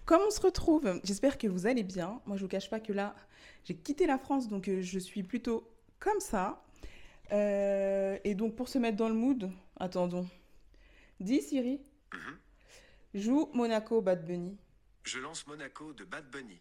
Comme on se retrouve? J'espère que vous allez bien. Moi, je vous cache pas que là, j'ai quitté la France, donc je suis plutôt comme ça. Et donc, pour se mettre dans le mood, attendons. Dis Siri, Mhm. joue Monaco Bad Bunny. Je lance Monaco de Bad Bunny.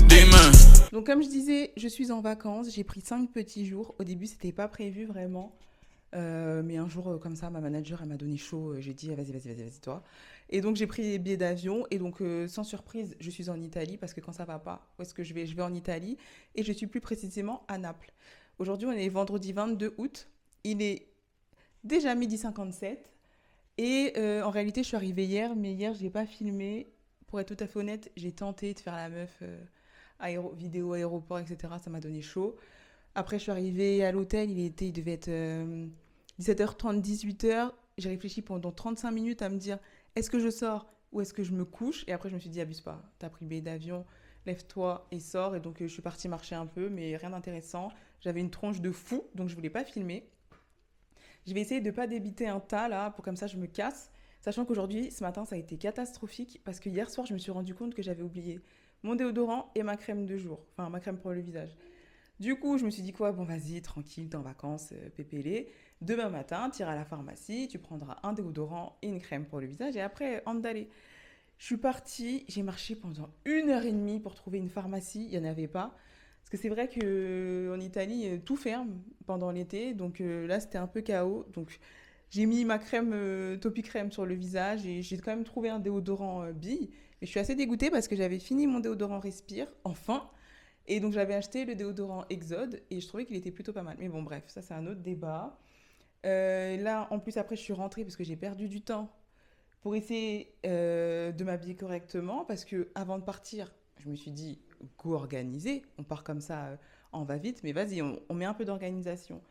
Dime. Donc, comme je disais, je suis en vacances. J'ai pris 5 petits jours. Au début, c'était pas prévu vraiment. Mais un jour, comme ça, ma manager, elle m'a donné chaud. J'ai dit, vas-y, vas-y, vas-y, vas-y, toi. Et donc, j'ai pris des billets d'avion. Et donc, sans surprise, je suis en Italie parce que quand ça va pas, où est-ce que je vais? Je vais en Italie. Et je suis plus précisément à Naples. Aujourd'hui, on est vendredi 22 août. Il est déjà midi 57. Et en réalité, je suis arrivée hier. Mais hier, j'ai pas filmé. Pour être tout à fait honnête, j'ai tenté de faire la meuf vidéo aéroport, etc. Ça m'a donné chaud. Après, je suis arrivée à l'hôtel, il devait être 17h30, 18h. J'ai réfléchi pendant 35 minutes à me dire, est-ce que je sors ou est-ce que je me couche? Et après, je me suis dit, abuse pas, t'as pris le billet d'avion, lève-toi et sors. Et donc, je suis partie marcher un peu, mais rien d'intéressant. J'avais une tronche de fou, donc je voulais pas filmer. Je vais essayer de pas débiter un tas, là, pour comme ça, je me casse. Sachant qu'aujourd'hui, ce matin, ça a été catastrophique, parce que hier soir, je me suis rendu compte que j'avais oublié mon déodorant et ma crème de jour. Enfin, ma crème pour le visage. Du coup, je me suis dit quoi? Bon, vas-y, tranquille, t'es en vacances, pépélé. Demain matin, tu iras à la pharmacie, tu prendras un déodorant et une crème pour le visage et après, andale. Je suis partie, j'ai marché pendant 1 heure et demie pour trouver une pharmacie, il n'y en avait pas. Parce que c'est vrai qu'en Italie, tout ferme pendant l'été, donc là, c'était un peu chaos. Donc, j'ai mis ma crème Topi Crème sur le visage et j'ai quand même trouvé un déodorant bille. Mais je suis assez dégoûtée parce que j'avais fini mon déodorant Respire, enfin. Et donc j'avais acheté le déodorant Exode et je trouvais qu'il était plutôt pas mal. Mais bon, bref, ça c'est un autre débat. Là, en plus, après, je suis rentrée parce que j'ai perdu du temps pour essayer de m'habiller correctement. Parce que avant de partir, je me suis dit, go organiser. On part comme ça, on va vite, mais vas-y, on met un peu d'organisation.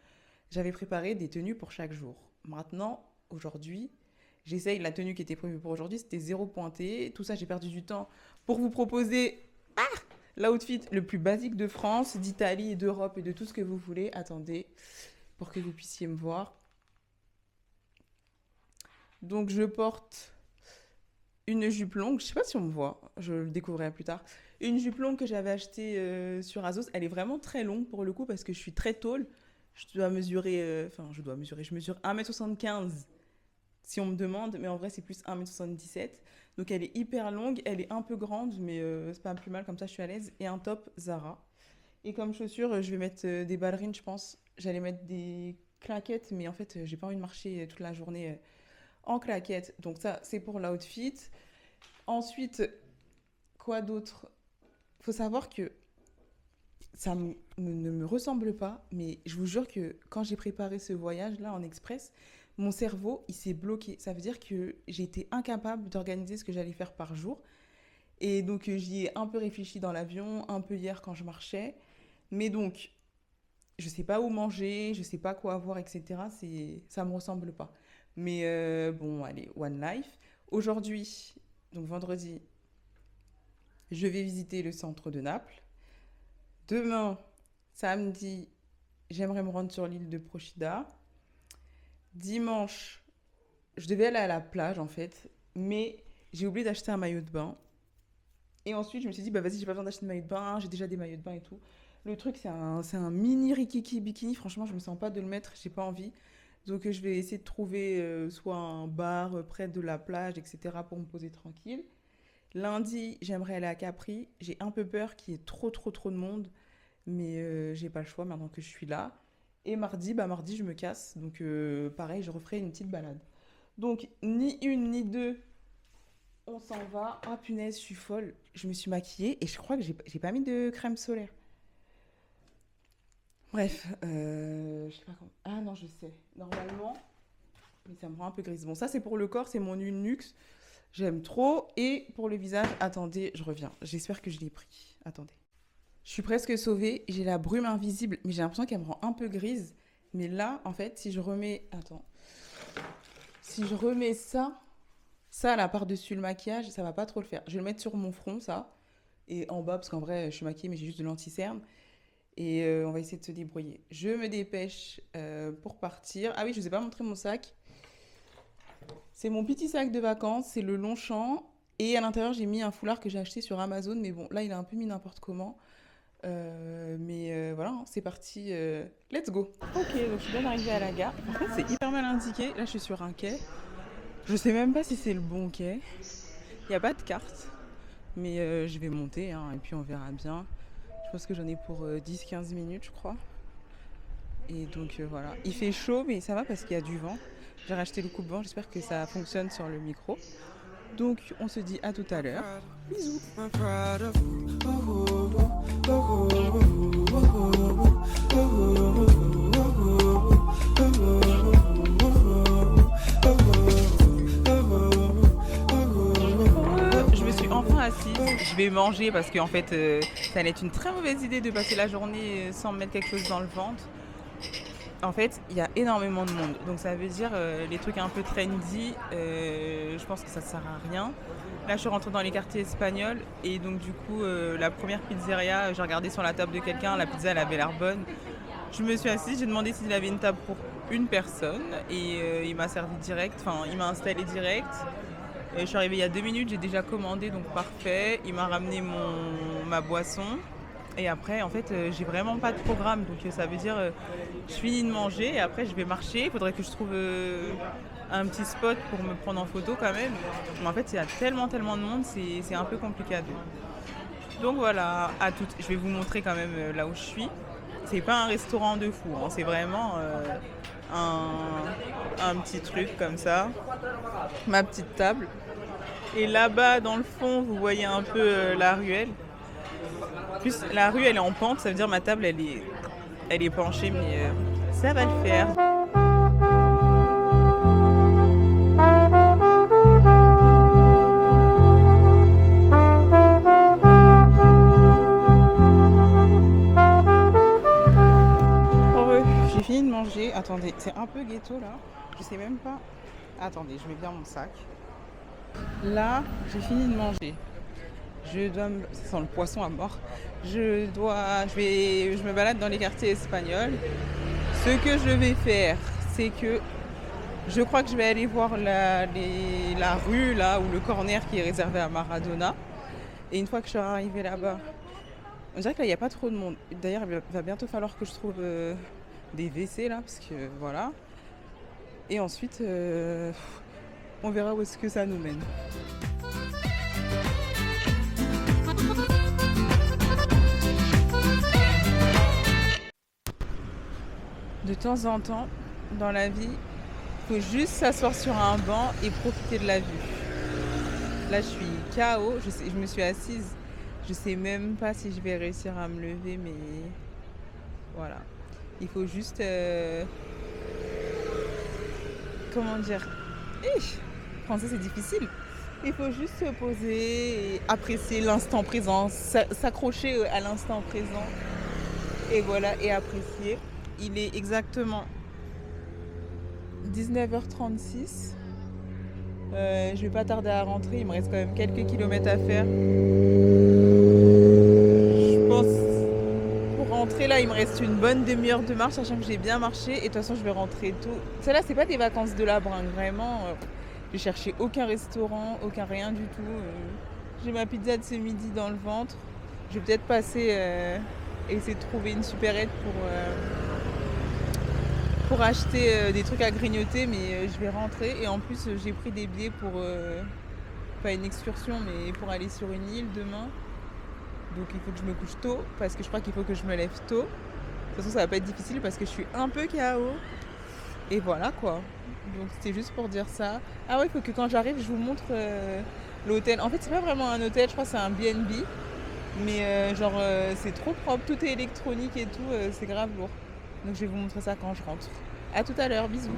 J'avais préparé des tenues pour chaque jour. Maintenant, aujourd'hui, j'essaye la tenue qui était prévue pour aujourd'hui, c'était zéro pointé. Tout ça, j'ai perdu du temps pour vous proposer l'outfit le plus basique de France, d'Italie, d'Europe et de tout ce que vous voulez. Attendez, pour que vous puissiez me voir. Donc, je porte une jupe longue. Je sais pas si on me voit, je le découvrirai plus tard. Une jupe longue que j'avais achetée sur Azos. Elle est vraiment très longue pour le coup parce que je suis très tôle. Je dois mesurer, je mesure 1m75 si on me demande, mais en vrai c'est plus 1m77. Donc elle est hyper longue, elle est un peu grande, mais c'est pas plus mal, comme ça je suis à l'aise. Et un top Zara. Et comme chaussures, je vais mettre des ballerines, je pense. J'allais mettre des claquettes, mais en fait, j'ai pas envie de marcher toute la journée en claquettes. Donc ça, c'est pour l'outfit. Ensuite, quoi d'autre? Faut savoir que ne me ressemble pas, mais je vous jure que quand j'ai préparé ce voyage-là en express, mon cerveau, il s'est bloqué. Ça veut dire que j'ai été incapable d'organiser ce que j'allais faire par jour. Et donc, j'y ai un peu réfléchi dans l'avion, un peu hier quand je marchais. Mais donc, je sais pas où manger, je sais pas quoi avoir, etc. Ça me ressemble pas. Mais bon, allez, One Life. Aujourd'hui, donc vendredi, je vais visiter le centre de Naples. Demain, samedi, j'aimerais me rendre sur l'île de Procida. Dimanche, je devais aller à la plage en fait, mais j'ai oublié d'acheter un maillot de bain. Et ensuite, je me suis dit, bah vas-y, j'ai pas besoin d'acheter de maillot de bain, j'ai déjà des maillots de bain et tout. Le truc, c'est un mini rikiki bikini. Franchement, je me sens pas de le mettre, j'ai pas envie. Donc, je vais essayer de trouver soit un bar près de la plage, etc., pour me poser tranquille. Lundi, j'aimerais aller à Capri. J'ai un peu peur qu'il y ait trop, trop, trop de monde, mais j'ai pas le choix maintenant que je suis là. Et mardi, bah mardi, je me casse. Donc, pareil, je referai une petite balade. Donc, ni une ni deux, on s'en va. Ah punaise, je suis folle. Je me suis maquillée et je crois que j'ai pas mis de crème solaire. Bref, je sais pas comment. Ah non, je sais. Normalement, mais ça me rend un peu grise. Bon, ça c'est pour le corps, c'est mon Unux. J'aime trop. Et pour le visage, attendez, je reviens. J'espère que je l'ai pris. Attendez. Je suis presque sauvée. J'ai la brume invisible, mais j'ai l'impression qu'elle me rend un peu grise. Mais là, en fait, si je remets... Attends. Si je remets ça là par-dessus le maquillage, ça va pas trop le faire. Je vais le mettre sur mon front, ça. Et en bas, parce qu'en vrai, je suis maquillée, mais j'ai juste de l'anti-cerne. Et on va essayer de se débrouiller. Je me dépêche pour partir. Ah oui, je ne vous ai pas montré mon sac. C'est mon petit sac de vacances, c'est le Longchamp. Et à l'intérieur, j'ai mis un foulard que j'ai acheté sur Amazon. Mais bon, là, il est un peu mis n'importe comment. Voilà, c'est parti. Let's go. Ok, donc je suis bien arrivée à la gare. Par contre, c'est hyper mal indiqué. Là, je suis sur un quai. Je sais même pas si c'est le bon quai. Il n'y a pas de carte. Mais je vais monter hein, et puis on verra bien. Je pense que j'en ai pour 10-15 minutes, je crois. Et donc voilà. Il fait chaud, mais ça va parce qu'il y a du vent. J'ai racheté le coupe-vent, j'espère que ça fonctionne sur le micro. Donc on se dit à tout à l'heure. Bisous. Je me suis enfin assise. Je vais manger parce qu'en fait, ça allait être une très mauvaise idée de passer la journée sans me mettre quelque chose dans le ventre. En fait, il y a énormément de monde. Donc ça veut dire les trucs un peu trendy, je pense que ça sert à rien. Là, je suis rentrée dans les quartiers espagnols et donc du coup, la première pizzeria, j'ai regardé sur la table de quelqu'un, la pizza, elle avait l'air bonne. Je me suis assise, j'ai demandé s'il avait une table pour une personne et il m'a servi direct, enfin, il m'a installé direct. Et je suis arrivée il y a 2 minutes, j'ai déjà commandé, donc parfait. Il m'a ramené ma boisson. Et après, en fait, j'ai vraiment pas de programme. Donc ça veut dire, je finis de manger et après, je vais marcher. Il faudrait que je trouve un petit spot pour me prendre en photo quand même. Mais en fait, il y a tellement de monde, c'est un peu compliqué à faire. Donc voilà, à toutes. Je vais vous montrer quand même là où je suis. C'est pas un restaurant de fou, hein. C'est vraiment un petit truc comme ça. Ma petite table. Et là-bas, dans le fond, vous voyez un peu la ruelle. En plus, la rue, elle est en pente, ça veut dire ma table, elle est penchée, mais ça va le faire. J'ai fini de manger. Attendez, c'est un peu ghetto là. Je sais même pas. Attendez, je mets bien mon sac. Là, j'ai fini de manger. Ça sent le poisson à mort. Je me balade dans les quartiers espagnols. Ce que je vais faire, c'est que je crois que je vais aller voir la rue là ou le corner qui est réservé à Maradona. Et une fois que je serai arrivée là-bas, on dirait que là il n'y a pas trop de monde. D'ailleurs, il va bientôt falloir que je trouve des WC là parce que voilà. Et ensuite, on verra où est-ce que ça nous mène. De temps en temps, dans la vie, il faut juste s'asseoir sur un banc et profiter de la vue. Là, je suis KO, je me suis assise. Je sais même pas si je vais réussir à me lever, mais voilà. Il faut juste... Comment dire français, c'est difficile. Il faut juste se poser et apprécier l'instant présent, s'accrocher à l'instant présent. Et voilà, et apprécier. Il est exactement 19h36. Je vais pas tarder à rentrer, il me reste quand même quelques kilomètres à faire. Je pense pour rentrer là, il me reste une bonne demi-heure de marche, sachant que j'ai bien marché. Et de toute façon, je vais rentrer tôt. Celle-là, c'est pas des vacances de la bringue, vraiment. J'ai cherché aucun restaurant, aucun rien du tout. J'ai ma pizza de ce midi dans le ventre. Je vais peut-être passer et essayer de trouver une supérette pour acheter des trucs à grignoter, mais je vais rentrer. Et en plus, j'ai pris des billets pour, pas une excursion, mais pour aller sur une île demain. Donc il faut que je me couche tôt, parce que je crois qu'il faut que je me lève tôt. De toute façon, ça va pas être difficile parce que je suis un peu KO. Et voilà quoi. Donc c'était juste pour dire ça. Ah ouais, il faut que quand j'arrive, je vous montre l'hôtel. En fait, c'est pas vraiment un hôtel, je crois que c'est un B&B. Mais c'est trop propre, tout est électronique et tout, c'est grave lourd. Donc je vais vous montrer ça quand je rentre. À tout à l'heure, bisous.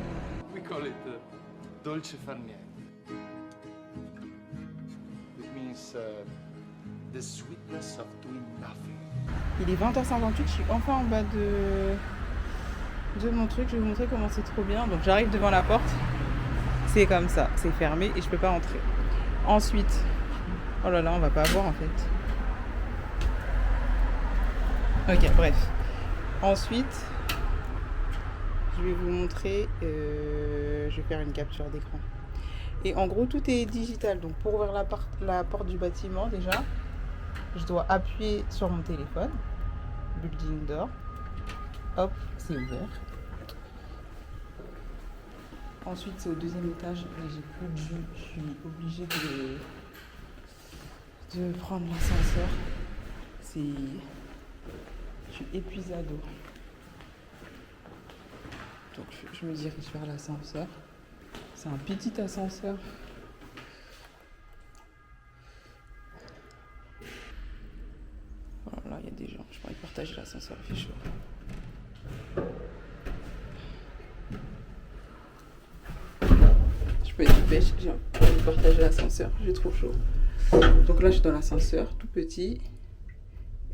We call it dolce far niente. the sweetness of doing nothing. Il est 20h58, je suis enfin en bas de mon truc. Je vais vous montrer comment c'est trop bien. Donc j'arrive devant la porte. C'est comme ça, c'est fermé et je peux pas rentrer. Ensuite, oh là là, on va pas voir en fait. Ok, bref. Ensuite, je vais vous montrer, je vais faire une capture d'écran. Et en gros, tout est digital. Donc pour ouvrir la porte du bâtiment, déjà, je dois appuyer sur mon téléphone. Building door. Hop, c'est ouvert. Ensuite, c'est au 2e étage. Et j'ai plus de jus. Je suis obligée de prendre l'ascenseur. Je suis épuisée à dos. Donc je me dirige vers l'ascenseur. C'est un petit ascenseur. Voilà, il y a des gens. Je pourrais partager l'ascenseur, il fait chaud. Je peux être dépêche, j'ai envie de partager l'ascenseur, j'ai trop chaud. Donc là, je suis dans l'ascenseur, tout petit.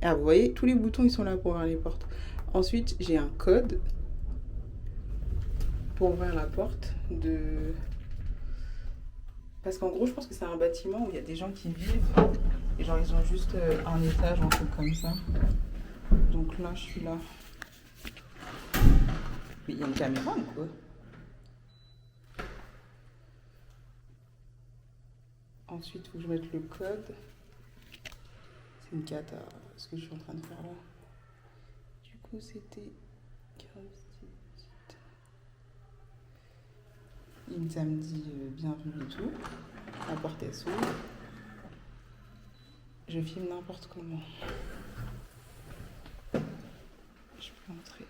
Ah, vous voyez, tous les boutons, ils sont là pour ouvrir les portes. Ensuite, j'ai un code pour ouvrir la porte de... Parce qu'en gros, je pense que c'est un bâtiment où il y a des gens qui vivent. Et genre, ils ont juste un étage, un truc comme ça. Donc là, je suis là. Mais il y a une caméra ou quoi? Ensuite, il faut que je mette le code. C'est une cata, ce que je suis en train de faire là. Du coup, c'était 15. Ça me dit bienvenue et tout. La porte est s'ouvre. Je filme n'importe comment. Je peux entrer.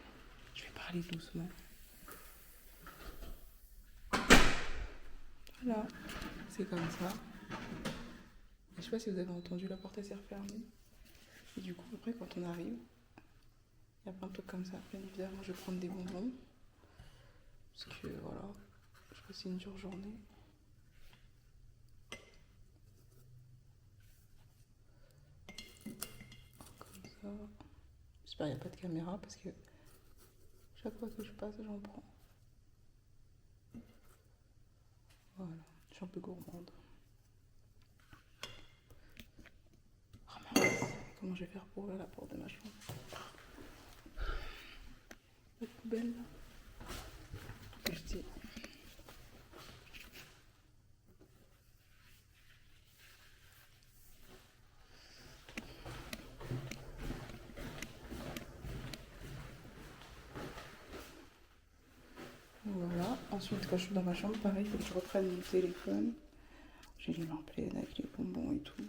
Je vais parler doucement. Voilà, c'est comme ça. Je sais pas si vous avez entendu, la porte s'est refermée. Et du coup, après, quand on arrive, il y a plein de trucs comme ça. Bien évidemment, je vais prendre des bonbons. Parce que voilà, je passe une dure journée. Comme ça. J'espère qu'il n'y a pas de caméra parce que chaque fois que je passe, j'en prends. Voilà, je suis un peu gourmande. Oh mince, comment je vais faire pour ouvrir la porte de ma chambre? La poubelle là. Je dis. Voilà. Ensuite, quand je suis dans ma chambre, pareil, il faut que je reprenne mon téléphone. J'ai les mains pleines avec les bonbons et tout.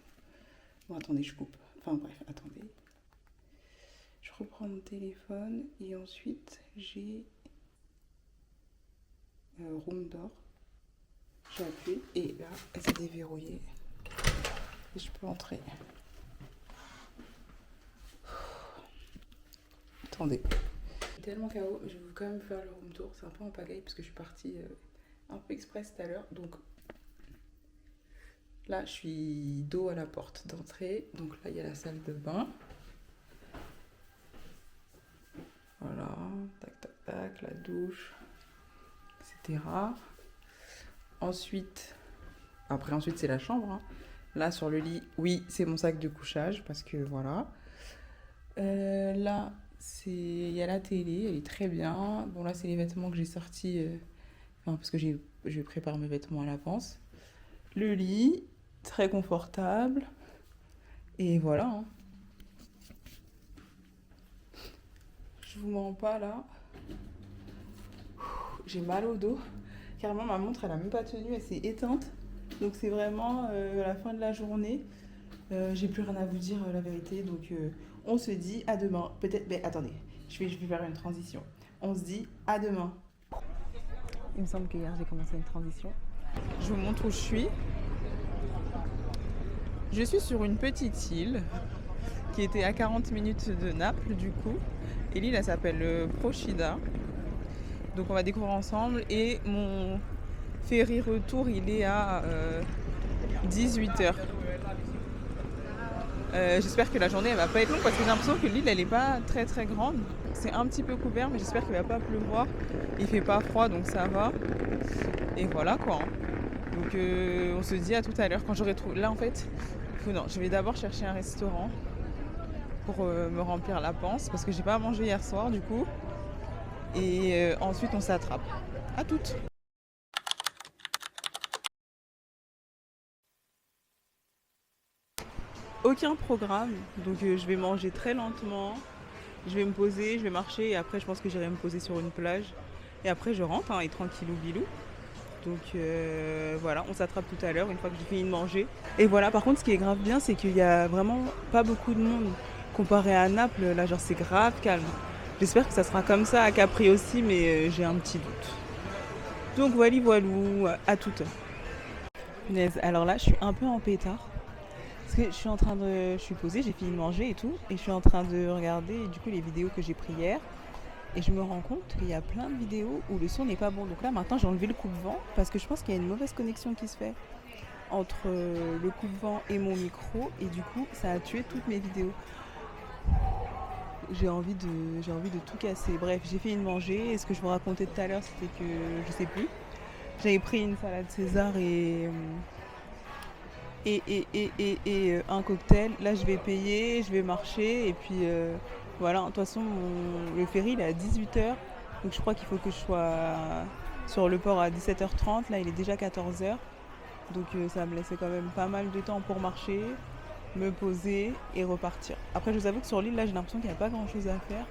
Bon, attendez, je coupe. Enfin bref, attendez. Je reprends mon téléphone et ensuite j'ai room door. J'appuie et là, c'est déverrouillé. Et je peux entrer. Attendez. Tellement KO, je vais quand même faire le room tour. C'est un peu en pagaille parce que je suis partie un peu express tout à l'heure. Donc là, je suis dos à la porte d'entrée. Donc là, il y a la salle de bain. Voilà, tac, tac, tac, la douche, etc. Ensuite, c'est la chambre. Hein. Là, sur le lit, oui, c'est mon sac de couchage parce que voilà. Là, il y a la télé, elle est très bien. Bon, là, c'est les vêtements que j'ai sortis, parce que je prépare mes vêtements à l'avance. Le lit, très confortable. Et voilà. Hein. Je vous mens pas là. J'ai mal au dos. Carrément, ma montre, elle a même pas tenu, elle s'est éteinte. Donc, c'est vraiment la fin de la journée. J'ai plus rien à vous dire, la vérité. Donc, on se dit à demain. Peut-être. Mais attendez, je vais faire une transition. On se dit à demain. Il me semble qu'hier, j'ai commencé une transition. Je vous montre où je suis. Je suis sur une petite île qui était à 40 minutes de Naples, du coup. Et l'île, elle s'appelle Procida. Donc, on va découvrir ensemble. Et mon ferry retour, il est à 18h. J'espère que la journée elle va pas être longue parce que j'ai l'impression que l'île elle est pas très très grande. C'est un petit peu couvert mais j'espère qu'il va pas pleuvoir. Il fait pas froid donc ça va. Et voilà quoi. Donc on se dit à tout à l'heure quand j'aurai trouvé. Là en fait, non, je vais d'abord chercher un restaurant pour me remplir la panse parce que j'ai pas mangé hier soir du coup. Et ensuite on s'attrape. À toutes. Aucun programme, donc je vais manger très lentement. Je vais me poser, je vais marcher et après je pense que j'irai me poser sur une plage. Et après je rentre et tranquillou bilou. Donc voilà, on s'attrape tout à l'heure une fois que j'ai fini de manger. Et voilà, par contre ce qui est grave bien c'est qu'il y a vraiment pas beaucoup de monde. Comparé à Naples, là genre c'est grave calme. J'espère que ça sera comme ça à Capri aussi mais j'ai un petit doute. Donc voilou, à toute. Punaise, alors là je suis un peu en pétard. Parce que je suis posée, j'ai fini de manger et tout, et je suis en train de regarder du coup les vidéos que j'ai prises hier, et je me rends compte qu'il y a plein de vidéos où le son n'est pas bon. Donc là maintenant j'ai enlevé le coupe-vent parce que je pense qu'il y a une mauvaise connexion qui se fait entre le coupe-vent et mon micro, et du coup ça a tué toutes mes vidéos. J'ai envie de tout casser. Bref, j'ai fini de manger, et ce que je vous racontais tout à l'heure c'était que je sais plus. J'avais pris une salade César et un cocktail. Là, je vais payer, je vais marcher. Et puis, voilà. De toute façon, le ferry, il est à 18h. Donc, je crois qu'il faut que je sois sur le port à 17h30. Là, il est déjà 14h. Donc, ça va me laisser quand même pas mal de temps pour marcher, me poser et repartir. Après, je vous avoue que sur l'île, là, j'ai l'impression qu'il n'y a pas grand-chose à faire.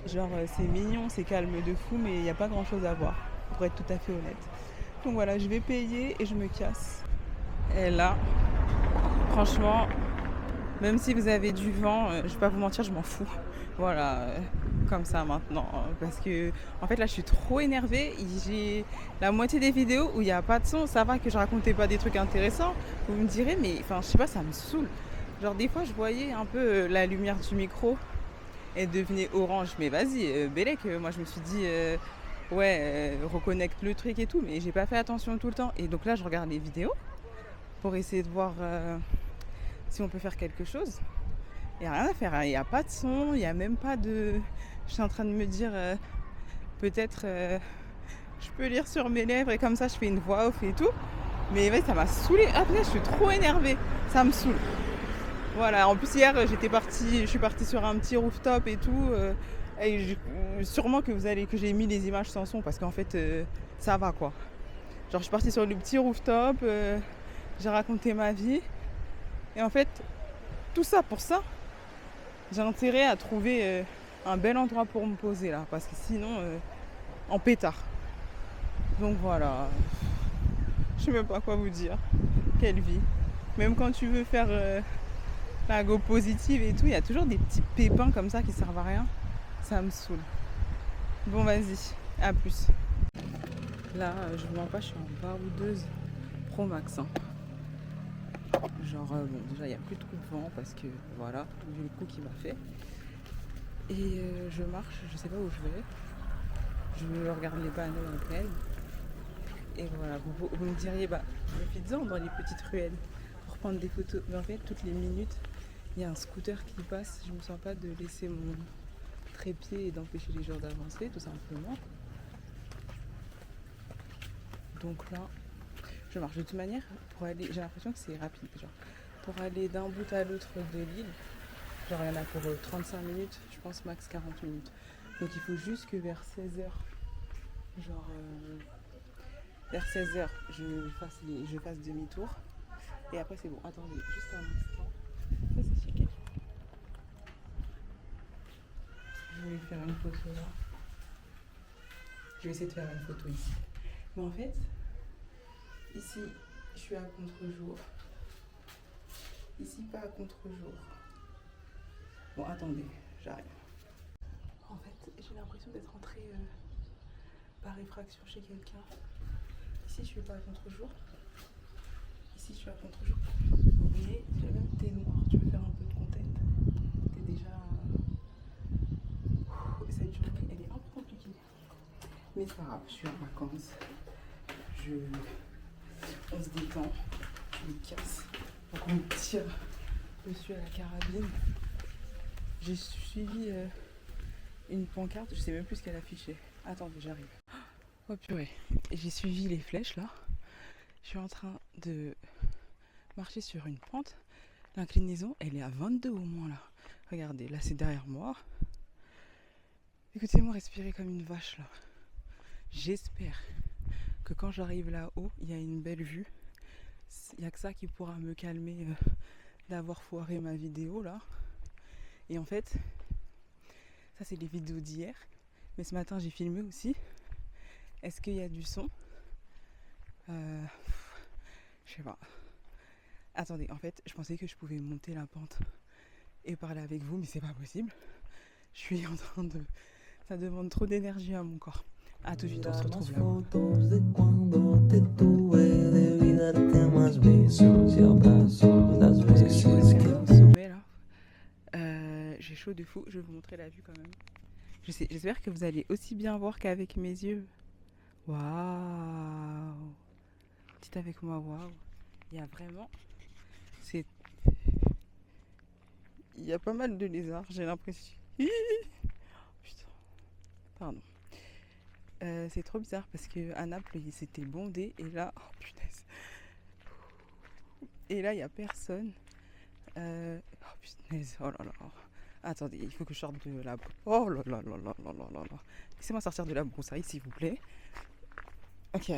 Genre, c'est mignon, c'est calme de fou, mais il n'y a pas grand-chose à voir, pour être tout à fait honnête. Donc voilà, je vais payer et je me casse. Et là, franchement, même si vous avez du vent, je vais pas vous mentir, je m'en fous. Voilà, comme ça maintenant. Parce que, en fait, là, je suis trop énervée. J'ai la moitié des vidéos où il n'y a pas de son. Ça va que je racontais pas des trucs intéressants. Vous me direz, mais enfin, je sais pas, ça me saoule. Genre, des fois, je voyais un peu la lumière du micro et devenait orange. Mais vas-y, Bélec, moi, je me suis dit, reconnecte le truc et tout. Mais j'ai pas fait attention tout le temps. Et donc là, je regarde les vidéos pour essayer de voir si on peut faire quelque chose. Il n'y a rien à faire, il n'y a pas de son, il n'y a même pas de... Je suis en train de me dire, peut-être je peux lire sur mes lèvres et comme ça je fais une voix off et tout. Mais ouais, ça m'a saoulée. Ah putain, je suis trop énervée, ça me saoule. Voilà, en plus hier je suis partie sur un petit rooftop et tout. Sûrement que j'ai mis les images sans son parce qu'en fait ça va quoi. Genre je suis partie sur le petit rooftop, j'ai raconté ma vie. Et en fait, tout ça pour ça, j'ai intérêt à trouver un bel endroit pour me poser là. Parce que sinon, en pétard. Donc voilà. Je sais même pas quoi vous dire. Quelle vie. Même quand tu veux faire la go positive et tout, il y a toujours des petits pépins comme ça qui servent à rien. Ça me saoule. Bon, vas-y. À plus. Là, je vous mens pas, je suis en baroudeuse Pro Max. Genre, bon, déjà, il n'y a plus de coup de vent parce que, voilà, vu le coup qu'il m'a fait. Et je marche, je sais pas où je vais. Je regarde les panneaux en pleine. Et voilà, vous me diriez, profites-en dans les petites ruelles pour prendre des photos. Mais en fait, toutes les minutes, il y a un scooter qui passe. Je me sens pas de laisser mon trépied et d'empêcher les gens d'avancer, tout simplement. Donc là, je marche de toute manière pour aller. J'ai l'impression que c'est rapide, genre. Pour aller d'un bout à l'autre de l'île, genre il y en a pour 35 minutes, je pense max 40 minutes. Donc il faut juste que vers 16h, genre vers 16h, je fasse demi-tour. Et après c'est bon. Attendez, juste un instant. Ça c'est chic. Je voulais faire une photo là. Je vais essayer de faire une photo ici. Mais en fait, ici, je suis à contre-jour. Ici, pas à contre-jour. Bon, attendez, j'arrive. En fait, j'ai l'impression d'être entrée par effraction chez quelqu'un. Ici, je suis pas à contre-jour. Ici, je suis à contre-jour. Vous voyez, même t'es noir, tu veux faire un peu de content. T'es déjà... Cette journée, elle est un peu compliquée. Mais c'est pas grave, je suis en vacances. On se détend. Je me casse. Donc on me tire Je suis à la carabine. J'ai suivi une pancarte, je sais même plus ce qu'elle affichait. Attendez, j'arrive. Oh purée. J'ai suivi les flèches là. Je suis en train de marcher sur une pente. L'inclinaison, elle est à 22 au moins là. Regardez, là c'est derrière moi. Écoutez-moi respirer comme une vache là. J'espère que quand j'arrive là-haut, il y a une belle vue. Il n'y a que ça qui pourra me calmer d'avoir foiré ma vidéo là. Et en fait, ça c'est les vidéos d'hier. Mais ce matin j'ai filmé aussi. Est-ce qu'il y a du son? Je sais pas. Attendez, en fait, je pensais que je pouvais monter la pente et parler avec vous, mais c'est pas possible. Je suis en train de... Ça demande trop d'énergie à mon corps. À tout de suite, on se retrouve là. Parce que je suis au sommet là. J'ai chaud de fou. Je vais vous montrer la vue quand même. J'espère que vous allez aussi bien voir qu'avec mes yeux. Waouh! Dites avec moi, waouh! Il y a vraiment... Il y a pas mal de lézards, j'ai l'impression. Putain. Pardon. C'est trop bizarre parce qu'à Naples, c'était bondé. Et là... Oh punaise. Et là, il n'y a personne. Oh punaise. Oh là là. Attendez, il faut que je sorte de la... Oh là là là là là là là là. Laissez-moi sortir de la broussaille, s'il vous plaît. Ok.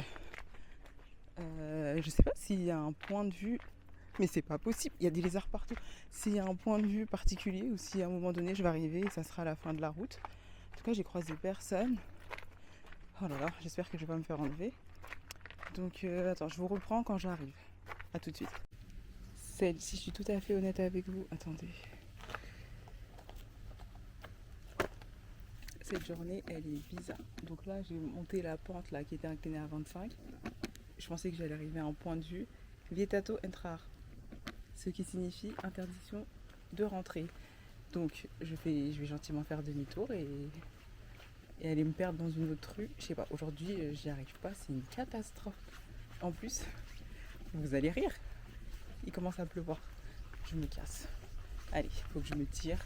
Je sais pas s'il y a un point de vue... Mais c'est pas possible, il y a des lézards partout. S'il y a un point de vue particulier ou si à un moment donné je vais arriver et ça sera la fin de la route. En tout cas, j'ai croisé personne. Oh là là, j'espère que je vais pas me faire enlever. Donc attends, je vous reprends quand j'arrive. A tout de suite. Si je suis tout à fait honnête avec vous, attendez. Cette journée, elle est bizarre. Donc là, j'ai monté la pente là qui était inclinée à 25. Je pensais que j'allais arriver à un point de vue. Vietato entrar. Ce qui signifie interdiction de rentrer. Donc je vais gentiment faire demi-tour et aller me perdre dans une autre rue. Je sais pas, aujourd'hui j'y arrive pas, c'est une catastrophe. En plus, vous allez rire, il commence à pleuvoir. Je me casse. Allez, il faut que je me tire.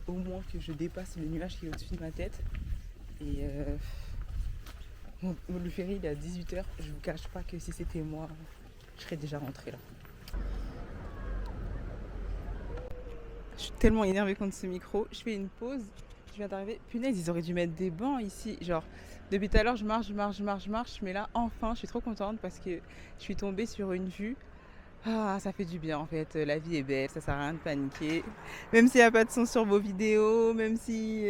Au moins que je dépasse le nuage qui est au-dessus de ma tête. Et le ferry il est à 18h. Je vous cache pas que si c'était moi, je serais déjà rentrée là. Je suis tellement énervée contre ce micro. Je fais une pause. Je viens d'arriver. Punaise, ils auraient dû mettre des bancs ici. Genre, depuis tout à l'heure, je marche. Mais là, enfin, je suis trop contente parce que je suis tombée sur une vue. Ah, ça fait du bien en fait. La vie est belle, ça sert à rien de paniquer. Même s'il n'y a pas de son sur vos vidéos, même si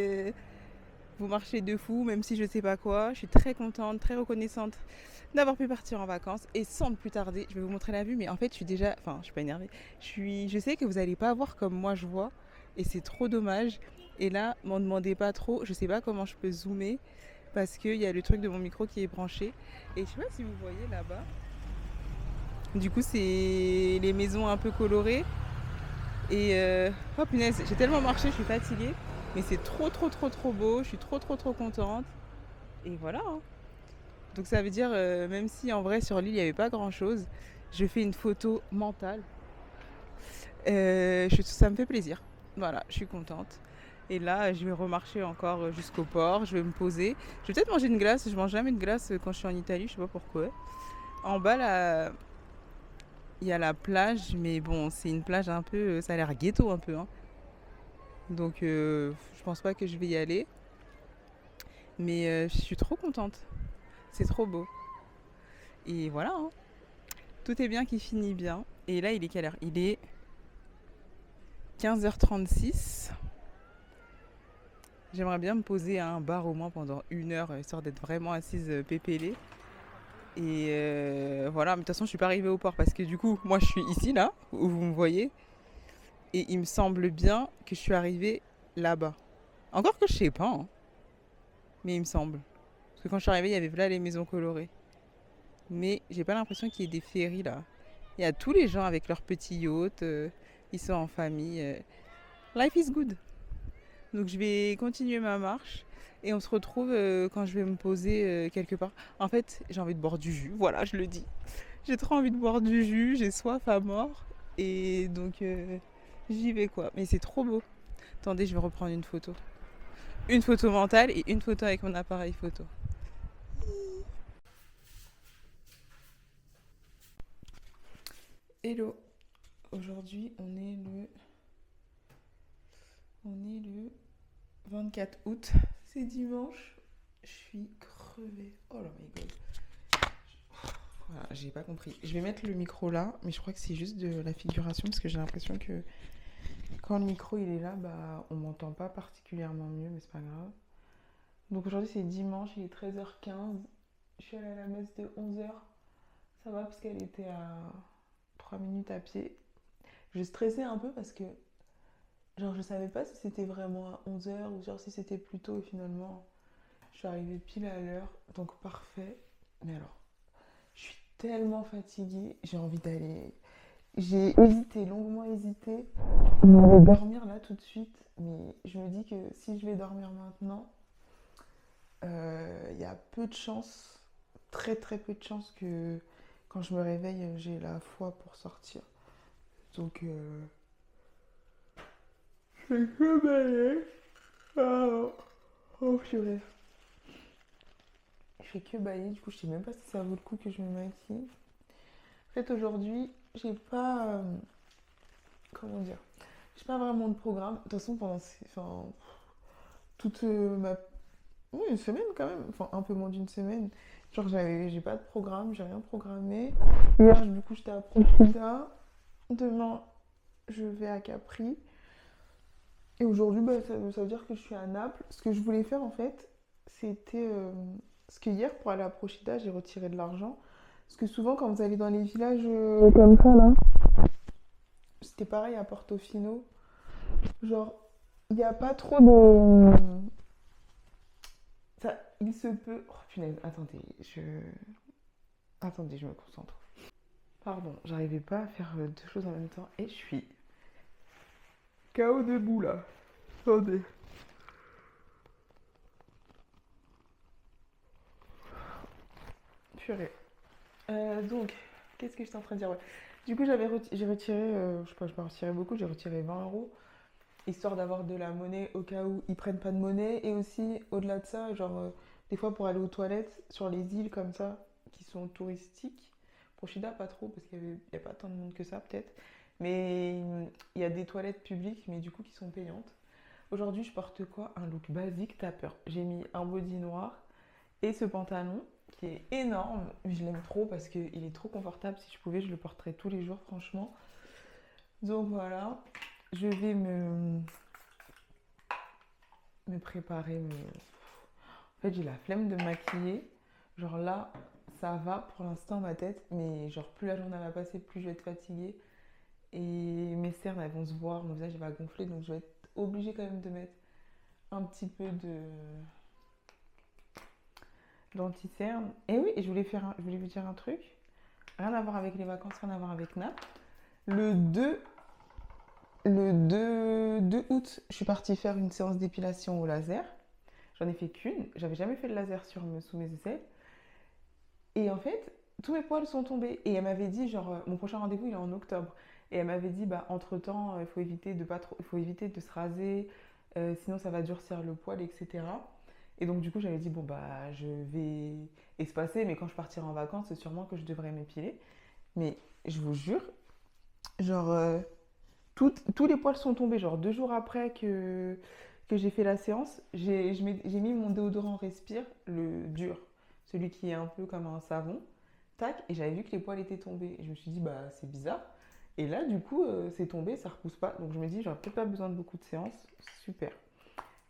vous marchez de fou, même si je sais pas quoi. Je suis très contente, très reconnaissante d'avoir pu partir en vacances. Et sans plus tarder, je vais vous montrer la vue. Mais en fait, je suis déjà... Enfin, je suis pas énervée. Je sais que vous n'allez pas voir comme moi je vois. Et c'est trop dommage. Et là, m'en demandez pas trop. Je sais pas comment je peux zoomer. Parce qu'il y a le truc de mon micro qui est branché. Et je sais pas si vous voyez là-bas. Du coup, c'est les maisons un peu colorées. Et oh punaise, j'ai tellement marché, je suis fatiguée. Mais c'est trop beau. Je suis trop contente. Et voilà. Hein. Donc ça veut dire, même si en vrai sur l'île il n'y avait pas grand chose, je fais une photo mentale. Ça me fait plaisir. Voilà, je suis contente. Et là, je vais remarcher encore jusqu'au port. Je vais me poser. Je vais peut-être manger une glace. Je mange jamais de glace quand je suis en Italie. Je sais pas pourquoi. En bas, là, il y a la plage. Mais bon, c'est une plage un peu... Ça a l'air ghetto un peu. Hein. Donc, je pense pas que je vais y aller. Mais je suis trop contente. C'est trop beau. Et voilà. Hein. Tout est bien qui finit bien. Et là, il est quelle heure? Il est 15h36. J'aimerais bien me poser à un bar au moins pendant 1 heure, histoire d'être vraiment assise pépélée. Et voilà, mais de toute façon, je suis pas arrivée au port parce que du coup, moi, je suis ici, là, où vous me voyez. Et il me semble bien que je suis arrivée là-bas. Encore que je sais pas, hein. Mais il me semble. Parce que quand je suis arrivée, il y avait là les maisons colorées. Mais j'ai pas l'impression qu'il y ait des ferries là. Il y a tous les gens avec leurs petits yachts, ils sont en famille. Life is good. Donc je vais continuer ma marche et on se retrouve quand je vais me poser quelque part. En fait, j'ai envie de boire du jus, voilà, je le dis. J'ai trop envie de boire du jus, j'ai soif à mort. Et donc, j'y vais quoi. Mais c'est trop beau. Attendez, je vais reprendre une photo. Une photo mentale et une photo avec mon appareil photo. Hello. Aujourd'hui, on est le 24 août. C'est dimanche. Je suis crevée. Oh là my god. Voilà, j'ai pas compris. Je vais mettre le micro là, mais je crois que c'est juste de la figuration parce que j'ai l'impression que quand le micro il est là, bah on m'entend pas particulièrement mieux, mais c'est pas grave. Donc aujourd'hui c'est dimanche, il est 13h15. Je suis allée à la messe de 11h. Ça va parce qu'elle était à 3 minutes à pied. Je stressais un peu parce que genre je savais pas si c'était vraiment à 11h ou genre si c'était plus tôt et finalement je suis arrivée pile à l'heure. Donc parfait. Mais alors, je suis tellement fatiguée, j'ai envie d'aller. J'ai hésité, longuement hésité. Je vais dormir là tout de suite, mais je me dis que si je vais dormir maintenant, il y a peu de chances, très très peu de chances que quand je me réveille, j'ai la foi pour sortir. Donc, je vais que balayer. Ah, oh purée. Je fais que balayer, du coup, je sais même pas si ça vaut le coup que je me maquille. En fait, aujourd'hui, j'ai pas. Comment dire? J'ai pas vraiment de programme. De toute façon, enfin, toute ma. Oui, une semaine quand même. Enfin, un peu moins d'une semaine. Genre, j'ai pas de programme, j'ai rien programmé. Hier, du coup, j'étais à Profida. Demain, je vais à Capri. Et aujourd'hui, bah, ça veut dire que je suis à Naples. Ce que je voulais faire, en fait, c'était. Parce que hier, pour aller à Profida, j'ai retiré de l'argent. Parce que souvent, quand vous allez dans les villages comme ça, là, c'était pareil à Portofino. Genre, il n'y a pas trop de. Ça, il se peut. Oh punaise, attendez, je me concentre. Pardon, j'arrivais pas à faire deux choses en même temps et je suis KO debout là. Attendez. Purée. Donc, qu'est-ce que j'étais en train de dire? Ouais. Du coup, j'ai retiré, je sais pas, je pas retiré beaucoup, j'ai retiré 20 € histoire d'avoir de la monnaie au cas où ils prennent pas de monnaie et aussi au-delà de ça, genre des fois pour aller aux toilettes sur les îles comme ça qui sont touristiques. Prochida, pas trop parce y a pas tant de monde que ça peut-être. Mais il y a des toilettes publiques, mais du coup qui sont payantes. Aujourd'hui, je porte quoi? Un look basique tapeur. J'ai mis un body noir et ce pantalon qui est énorme. Mais je l'aime trop parce qu'il est trop confortable. Si je pouvais, je le porterais tous les jours, franchement. Donc voilà, je vais me préparer. En fait, j'ai la flemme de me maquiller. Genre là, ça va pour l'instant ma tête, mais genre plus la journée va passer, plus je vais être fatiguée. Et mes cernes, elles vont se voir, mon visage il va gonfler, donc je vais être obligée quand même de mettre un petit peu d'anti-cerne. Et oui, je voulais vous dire un truc. Rien à voir avec les vacances, rien à voir avec Naples. Le 2, le 2 août, je suis partie faire une séance d'épilation au laser. J'en ai fait qu'une. J'avais jamais fait de laser sous mes aisselles. Et en fait, tous mes poils sont tombés. Et elle m'avait dit, genre, mon prochain rendez-vous, il est en octobre. Et elle m'avait dit, bah, entre-temps, il faut éviter de se raser, sinon ça va durcir le poil, etc. Et donc, du coup, j'avais dit, bon, bah, je vais espacer, mais quand je partirai en vacances, c'est sûrement que je devrais m'épiler. Mais je vous jure, genre, tous les poils sont tombés. Genre, 2 jours après que j'ai fait la séance, j'ai mis mon déodorant Respire, le dur, celui qui est un peu comme un savon. Tac, et j'avais vu que les poils étaient tombés. Et je me suis dit, bah, c'est bizarre. Et là, du coup, c'est tombé, ça repousse pas. Donc, je me dis, j'aurais peut-être pas besoin de beaucoup de séances. Super.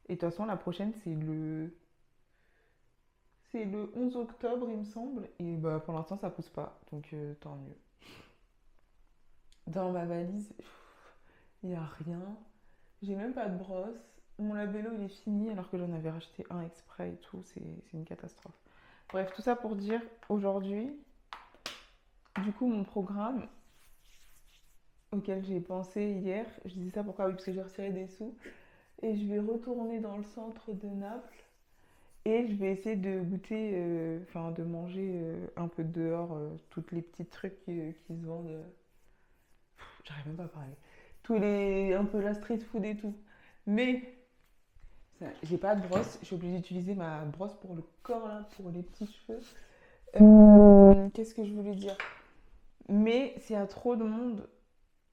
Et de toute façon, la prochaine, c'est le 11 octobre, il me semble. Et bah, pour l'instant, ça pousse pas. Donc, tant mieux. Dans ma valise, il n'y a rien. J'ai même pas de brosse. Mon labello, il est fini alors que j'en avais racheté un exprès et tout. C'est une catastrophe. Bref, tout ça pour dire, aujourd'hui, du coup, mon programme auquel j'ai pensé hier, je disais ça pourquoi? Oui, parce que j'ai retiré des sous. Et je vais retourner dans le centre de Naples et je vais essayer de goûter, enfin de manger un peu dehors, toutes les petits trucs qui se vendent. j'arrive même pas à parler. Un peu la street food et tout. Mais, j'ai pas de brosse. Je suis obligée d'utiliser ma brosse pour le corps, là, pour les petits cheveux. Qu'est-ce que je voulais dire? Mais s'il y a trop de monde,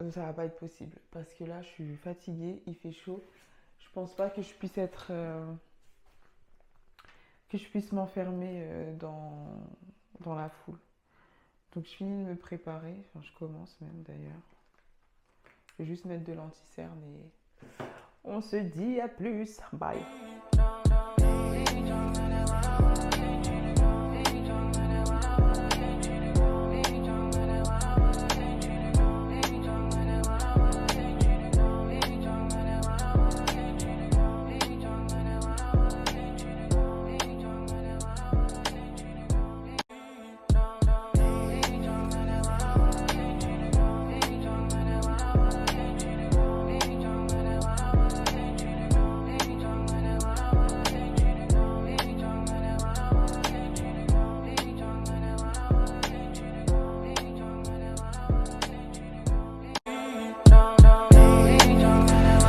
ça va pas être possible. Parce que là, je suis fatiguée, il fait chaud. Je pense pas que je puisse que je puisse m'enfermer dans la foule. Donc je finis de me préparer, enfin je commence même d'ailleurs. Je vais juste mettre de l'anti-cerne et on se dit à plus, bye.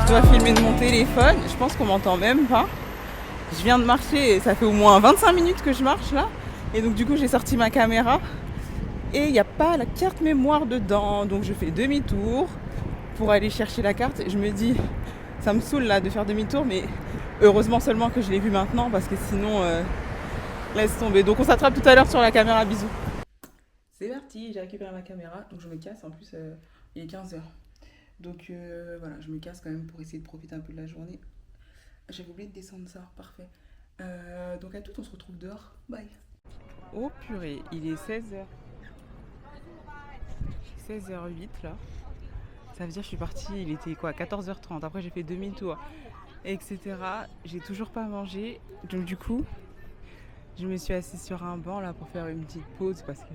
Je dois filmer de mon téléphone, je pense qu'on m'entend même pas. Je viens de marcher, ça fait au moins 25 minutes que je marche là. Et donc du coup j'ai sorti ma caméra et il n'y a pas la carte mémoire dedans. Donc je fais demi-tour pour aller chercher la carte. Je me dis, ça me saoule là de faire demi-tour, mais heureusement seulement que je l'ai vu maintenant parce que sinon, laisse tomber. Donc on s'attrape tout à l'heure sur la caméra, bisous. C'est parti, j'ai récupéré ma caméra, donc je me casse, en plus il est 15h. Donc voilà, je me casse quand même pour essayer de profiter un peu de la journée. J'avais oublié de descendre ça, parfait. Donc à toutes, on se retrouve dehors. Bye. Oh purée, il est 16h. 16h08 là. Ça veut dire que je suis partie, il était quoi, 14h30. Après j'ai fait demi-tour, etc. J'ai toujours pas mangé. Donc du coup, je me suis assise sur un banc là pour faire une petite pause parce que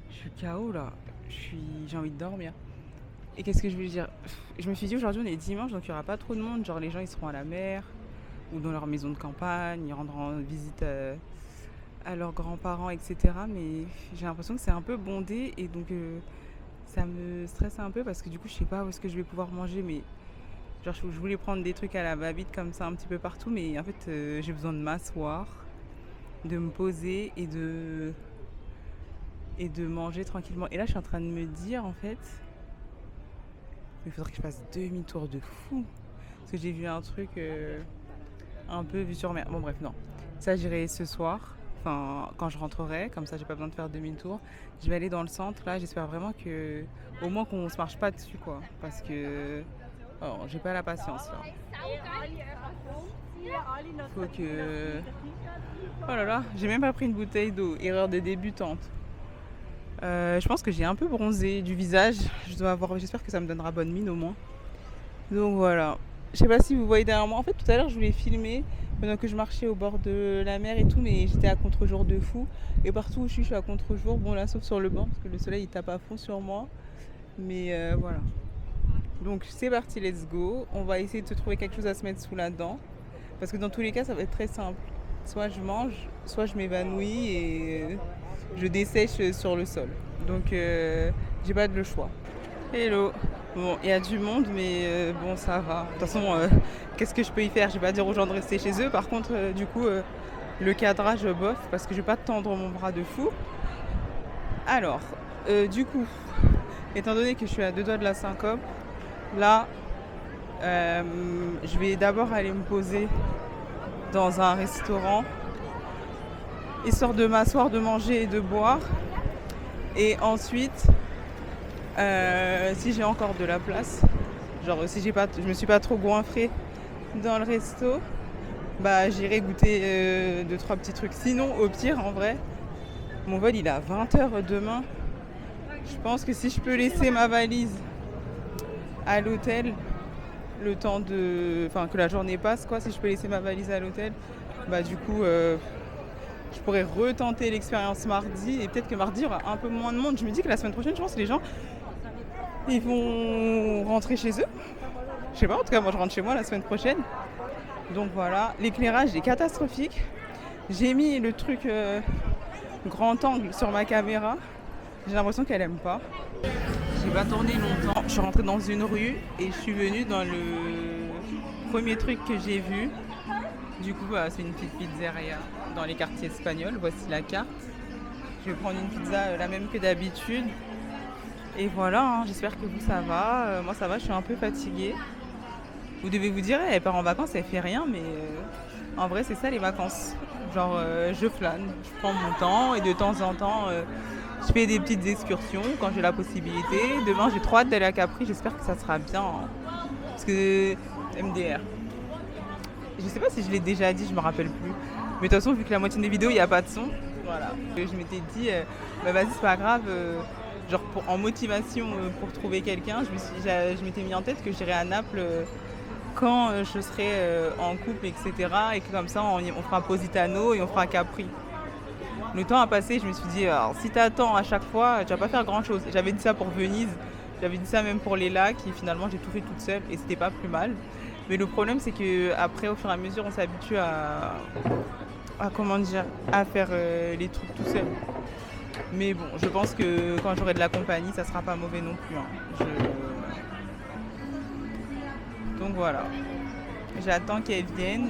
je suis KO là. J'ai envie de dormir. Et qu'est-ce que je voulais dire? Je me suis dit aujourd'hui on est dimanche donc il n'y aura pas trop de monde. Genre les gens ils seront à la mer ou dans leur maison de campagne, ils rendront visite à leurs grands-parents, etc. Mais j'ai l'impression que c'est un peu bondé et donc ça me stresse un peu parce que du coup je sais pas où est-ce que je vais pouvoir manger. Mais genre je voulais prendre des trucs à la va-vite comme ça un petit peu partout, mais en fait j'ai besoin de m'asseoir, de me poser et de manger tranquillement. Et là je suis en train de me dire en fait, il faudrait que je fasse demi-tour de fou. Parce que j'ai vu un truc un peu vu sur mer. Bon bref, non. Ça j'irai ce soir. Enfin, quand je rentrerai, comme ça j'ai pas besoin de faire demi-tour. Je vais aller dans le centre. Là, j'espère vraiment que au moins qu'on se marche pas dessus, quoi. Parce que j'ai pas la patience là. Faut que... Oh là là, j'ai même pas pris une bouteille d'eau. Erreur de débutante. Je pense que j'ai un peu bronzé du visage. J'espère que ça me donnera bonne mine au moins. Donc voilà. Je sais pas si vous voyez derrière moi. En fait, tout à l'heure, je voulais filmer pendant que je marchais au bord de la mer et tout, mais j'étais à contre-jour de fou. Et partout où je suis à contre-jour. Bon, là, sauf sur le banc, parce que le soleil il tape à fond sur moi. Mais voilà. Donc c'est parti, let's go. On va essayer de se trouver quelque chose à se mettre sous la dent. Parce que dans tous les cas, ça va être très simple. Soit je mange, soit je m'évanouis et je dessèche sur le sol. Donc j'ai pas de choix. Hello. Bon, il y a du monde, mais bon, ça va. De toute façon, qu'est-ce que je peux y faire? Je vais pas dire aux gens de rester chez eux. Par contre, du coup, le cadrage, bof, parce que je vais pas tendre mon bras de fou. Alors, du coup, étant donné que je suis à 2 doigts de la syncope, là, je vais d'abord aller me poser dans un restaurant, histoire de m'asseoir, de manger et de boire. Et ensuite, si j'ai encore de la place, genre si je me suis pas trop goinfrée dans le resto, bah j'irai goûter 2-3 petits trucs. Sinon, au pire, en vrai, mon vol il est à 20h demain. Je pense que si je peux laisser ma valise à l'hôtel, le temps que la journée passe, quoi, si je peux laisser ma valise à l'hôtel, bah du coup je pourrais retenter l'expérience mardi et peut-être que mardi il y aura un peu moins de monde. Je me dis que la semaine prochaine, je pense que les gens ils vont rentrer chez eux. Je sais pas, en tout cas moi je rentre chez moi la semaine prochaine. Donc voilà, l'éclairage est catastrophique. J'ai mis le truc grand angle sur ma caméra. J'ai l'impression qu'elle aime pas. J'ai pas tourné longtemps. Je suis rentrée dans une rue et je suis venue dans le premier truc que j'ai vu. Du coup, c'est une petite pizzeria dans les quartiers espagnols. Voici la carte. Je vais prendre une pizza la même que d'habitude. Et voilà, hein, j'espère que vous, ça va. Moi, ça va, je suis un peu fatiguée. Vous devez vous dire, elle part en vacances, elle fait rien, mais en vrai, c'est ça les vacances. Genre, je flâne, je prends mon temps et de temps en temps, je fais des petites excursions quand j'ai la possibilité. Demain, j'ai trop hâte d'aller à Capri, j'espère que ça sera bien. Hein. Parce que MDR. Je sais pas si je l'ai déjà dit, je me rappelle plus. Mais de toute façon, vu que la moitié des vidéos, il n'y a pas de son, voilà. Je m'étais dit, vas-y, c'est pas grave. Genre, en motivation pour trouver quelqu'un, je m'étais mis en tête que j'irais à Naples quand je serai en couple, etc. Et que comme ça, on fera Positano et on fera Capri. Le temps a passé, je me suis dit, alors, si t'attends à chaque fois, tu vas pas faire grand-chose. J'avais dit ça pour Venise, j'avais dit ça même pour les lacs, et finalement, j'ai tout fait toute seule, et c'était pas plus mal. Mais le problème, c'est que après, au fur et à mesure, on s'habitue à faire les trucs tout seul. Mais bon, je pense que quand j'aurai de la compagnie, ça sera pas mauvais non plus. Hein. Donc voilà. J'attends qu'elle vienne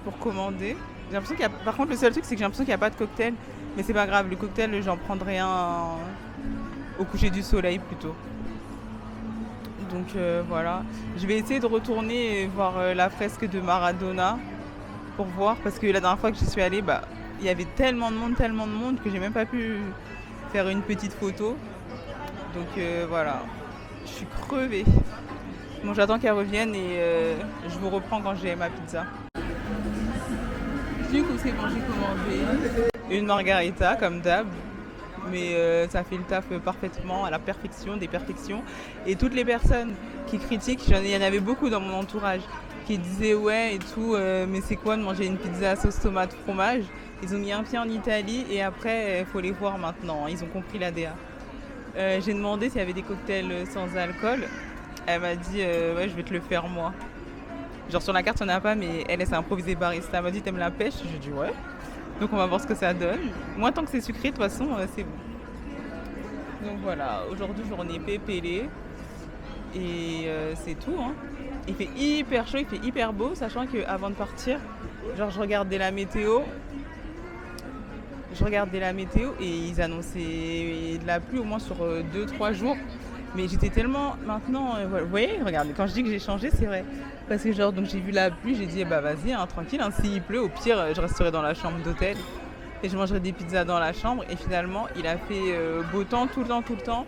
pour commander. J'ai l'impression qu'il y a... Par contre, le seul truc, c'est que j'ai l'impression qu'il n'y a pas de cocktail. Mais c'est pas grave, le cocktail, j'en prendrai un au coucher du soleil plutôt. Donc voilà. Je vais essayer de retourner voir la fresque de Maradona pour voir. Parce que la dernière fois que j'y suis allée, il y avait tellement de monde que j'ai même pas pu faire une petite photo. Donc voilà. Je suis crevée. Bon, j'attends qu'elle revienne et je vous reprends quand j'ai ma pizza. Du coup, c'est bon, j'ai commandé une margarita comme d'hab. Mais ça fait le taf parfaitement, à la perfection, des perfections. Et toutes les personnes qui critiquent, il y en avait beaucoup dans mon entourage, qui disaient ouais et tout, mais c'est quoi de manger une pizza à sauce tomate fromage? Ils ont mis un pied en Italie et après, il faut les voir maintenant, ils ont compris l'ADA. J'ai demandé s'il y avait des cocktails sans alcool. Elle m'a dit ouais, je vais te le faire moi. Genre sur la carte, on n'a pas, mais elle s'est improvisée barista. Elle m'a dit t'aimes la pêche? J'ai dit ouais. Donc on va voir ce que ça donne. Moi, tant que c'est sucré, de toute façon, c'est bon. Donc voilà, aujourd'hui, journée pépélée. Et c'est tout. Hein. Il fait hyper chaud, il fait hyper beau, sachant qu'avant de partir, genre je regardais la météo. Et ils annonçaient de la pluie au moins sur 2-3 jours. Mais j'étais tellement maintenant, voilà. Vous voyez, regardez, quand je dis que j'ai changé, c'est vrai. Parce que genre, donc j'ai vu la pluie, j'ai dit, vas-y, hein, tranquille, hein, s'il pleut, au pire, je resterai dans la chambre d'hôtel et je mangerai des pizzas dans la chambre. Et finalement, il a fait beau temps, tout le temps.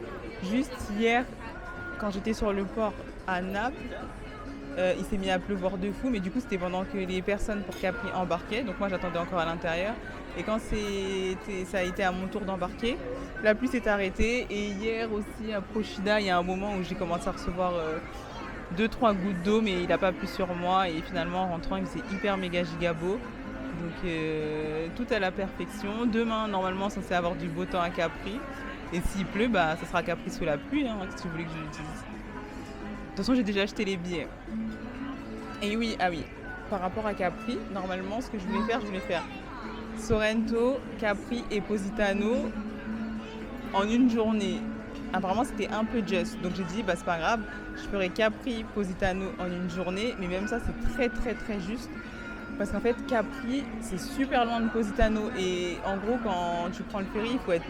Juste hier, quand j'étais sur le port à Naples, il s'est mis à pleuvoir de fou, mais du coup, c'était pendant que les personnes pour Capri embarquaient. Donc moi, j'attendais encore à l'intérieur. Et quand ça a été à mon tour d'embarquer, la pluie s'est arrêtée. Et hier aussi, à Procida, il y a un moment où j'ai commencé à recevoir 2-3 gouttes d'eau, mais il n'a pas plu sur moi. Et finalement, en rentrant, il faisait hyper méga giga beau. Donc tout à la perfection. Demain, normalement, censé avoir du beau temps à Capri. Et s'il pleut, ça sera Capri sous la pluie, hein, si vous voulez que je le dise. De toute façon, j'ai déjà acheté les billets. Et oui, par rapport à Capri, normalement, ce que je voulais faire Sorrento, Capri et Positano en une journée. Apparemment, c'était un peu juste. Donc j'ai dit, c'est pas grave, je ferai Capri, Positano en une journée. Mais même ça, c'est très, très, très juste. Parce qu'en fait, Capri, c'est super loin de Positano. Et en gros, quand tu prends le ferry, il faut être...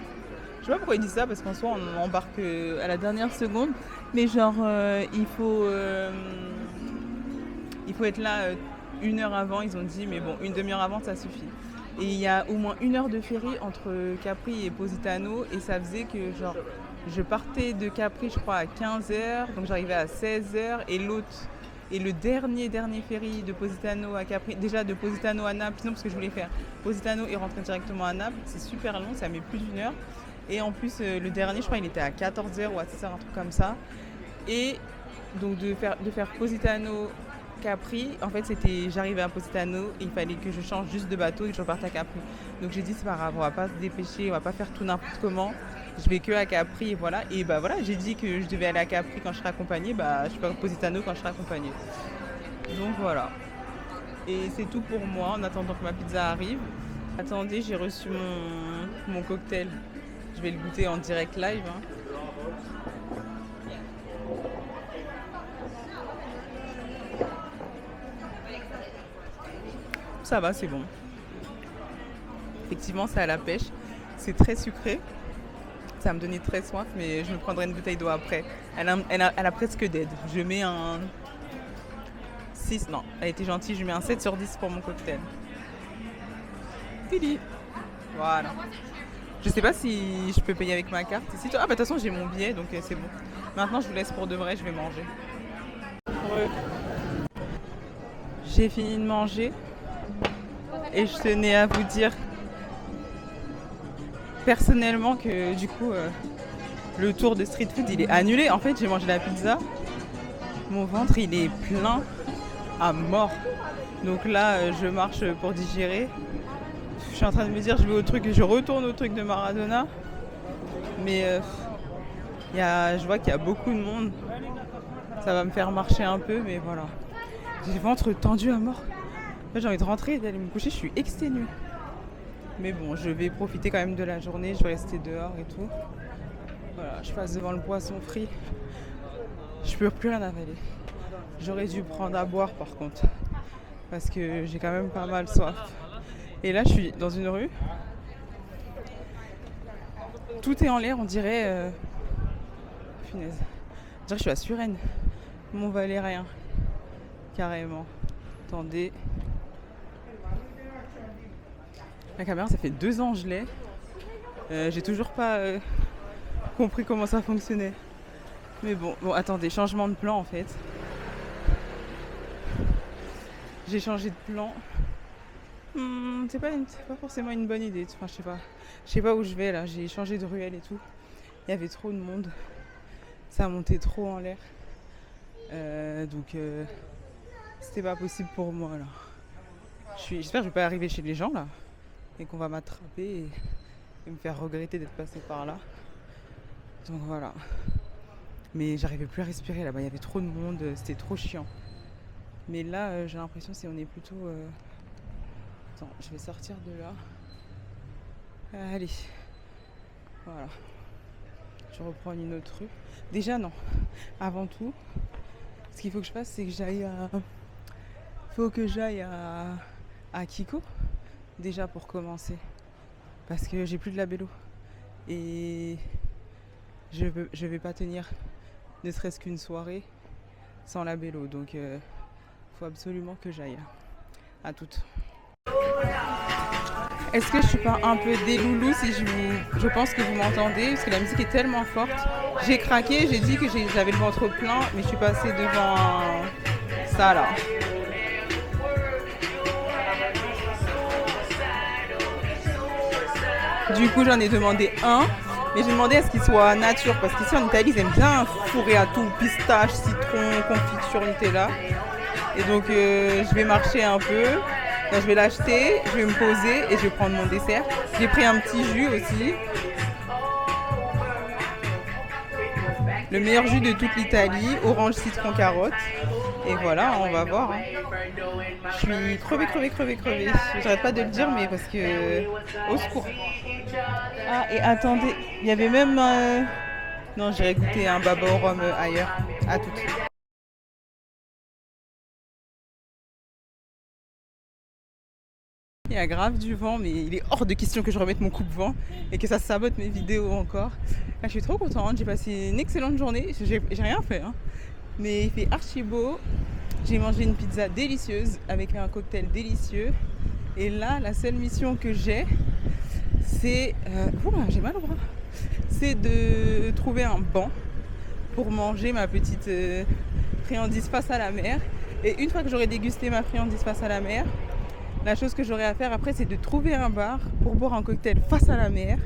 Je sais pas pourquoi ils disent ça, parce qu'en soi, on embarque à la dernière seconde. Mais genre, il faut être là 1 heure avant, ils ont dit. Mais bon, une demi-heure avant, ça suffit. Et il y a au moins 1 heure de ferry entre Capri et Positano. Et ça faisait que, genre, je partais de Capri, je crois, à 15h. Donc j'arrivais à 16h. Et le dernier ferry de Positano à Capri, déjà de Positano à Naples, non, parce que je voulais faire Positano et rentrer directement à Naples. C'est super long, ça met plus d'1 heure. Et en plus, le dernier, je crois, il était à 14h ou à 16h, un truc comme ça. Et donc de faire Positano Capri, en fait, j'arrivais à Positano et il fallait que je change juste de bateau et que je reparte à Capri. Donc j'ai dit, c'est pas grave, on va pas se dépêcher, on va pas faire tout n'importe comment. Je vais que à Capri et voilà. Et voilà, j'ai dit que je devais aller à Capri quand je serai accompagnée. Je suis pas à Positano quand je serai accompagnée. Donc voilà. Et c'est tout pour moi en attendant que ma pizza arrive. Attendez, j'ai reçu mon cocktail. Je vais le goûter en direct live. Hein. Ça va, c'est bon. Effectivement, c'est à la pêche. C'est très sucré. Ça me donnait très soif, mais je me prendrai une bouteille d'eau après. Elle a presque d'aide. Je mets un 6. Non, elle était gentille. Je mets un 7 sur 10 pour mon cocktail. Tili. Voilà. Je sais pas si je peux payer avec ma carte ici. Ah bah de toute façon j'ai mon billet donc c'est bon. Maintenant je vous laisse pour de vrai, je vais manger. Ouais. J'ai fini de manger et je tenais à vous dire personnellement que du coup le tour de street food il est annulé. En fait j'ai mangé la pizza, mon ventre il est plein à mort. Donc là je marche pour digérer. Je suis en train de me dire je retourne au truc de Maradona. Mais je vois qu'il y a beaucoup de monde. Ça va me faire marcher un peu, mais voilà. J'ai le ventre tendu à mort. Là, j'ai envie de rentrer et d'aller me coucher, je suis exténuée. Mais bon, je vais profiter quand même de la journée, je vais rester dehors et tout. Voilà, je passe devant le poisson frit. Je peux plus rien avaler. J'aurais dû prendre à boire par contre. Parce que j'ai quand même pas mal soif. Et là, je suis dans une rue. Tout est en l'air, on dirait... Punaise. On dirait que je suis à Suresnes. Mont Valérien. Carrément. Attendez. La caméra, ça fait 2 ans que je l'ai. J'ai toujours pas compris comment ça fonctionnait. Mais bon, attendez, changement de plan en fait. J'ai changé de plan. C'est pas forcément une bonne idée. Enfin, je sais pas où je vais là. J'ai changé de ruelle et tout. Il y avait trop de monde. Ça montait trop en l'air. Donc c'était pas possible pour moi là. J'espère que je vais pas arriver chez les gens là. Et qu'on va m'attraper et me faire regretter d'être passé par là. Donc voilà. Mais j'arrivais plus à respirer là-bas. Il y avait trop de monde. C'était trop chiant. Mais là, j'ai l'impression qu'on est plutôt... Attends, je vais sortir de là. Allez. Voilà. Je reprends une autre rue. Déjà, non. Avant tout, ce qu'il faut que je fasse, c'est que j'aille à Kiko. Déjà pour commencer. Parce que j'ai plus de labello. Et je vais pas tenir ne serait-ce qu'une soirée sans labello. Donc, faut absolument que j'aille. À toutes. Est-ce que je suis pas un peu déloulou si je pense que vous m'entendez parce que la musique est tellement forte. J'ai craqué, j'ai dit que j'avais le ventre plein, mais je suis passée devant ça là. Du coup, j'en ai demandé un, mais j'ai demandé à ce qu'il soit nature parce qu'ici en Italie, ils aiment bien fourrer à tout, pistache, citron, confiture, Nutella. Et donc, je vais marcher un peu. Donc, je vais l'acheter, je vais me poser et je vais prendre mon dessert. J'ai pris un petit jus aussi. Le meilleur jus de toute l'Italie, orange, citron, carotte. Et voilà, on va voir. Hein. Je suis crevée. J'arrête pas de le dire, mais parce que... Au secours. Ah, et attendez, il y avait même... Non, j'irai goûter un baba au rhum ailleurs. À tout de suite. Il y a grave du vent, mais il est hors de question que je remette mon coupe-vent et que ça sabote mes vidéos encore. Là, je suis trop contente, j'ai passé une excellente journée, j'ai rien fait, hein. Mais il fait archi beau. J'ai mangé une pizza délicieuse avec un cocktail délicieux. Et là, la seule mission que j'ai, c'est... j'ai mal au bras. C'est de trouver un banc pour manger ma petite friandise face à la mer. Et une fois que j'aurai dégusté ma friandise face à la mer, la chose que j'aurai à faire après, c'est de trouver un bar pour boire un cocktail face à la mer.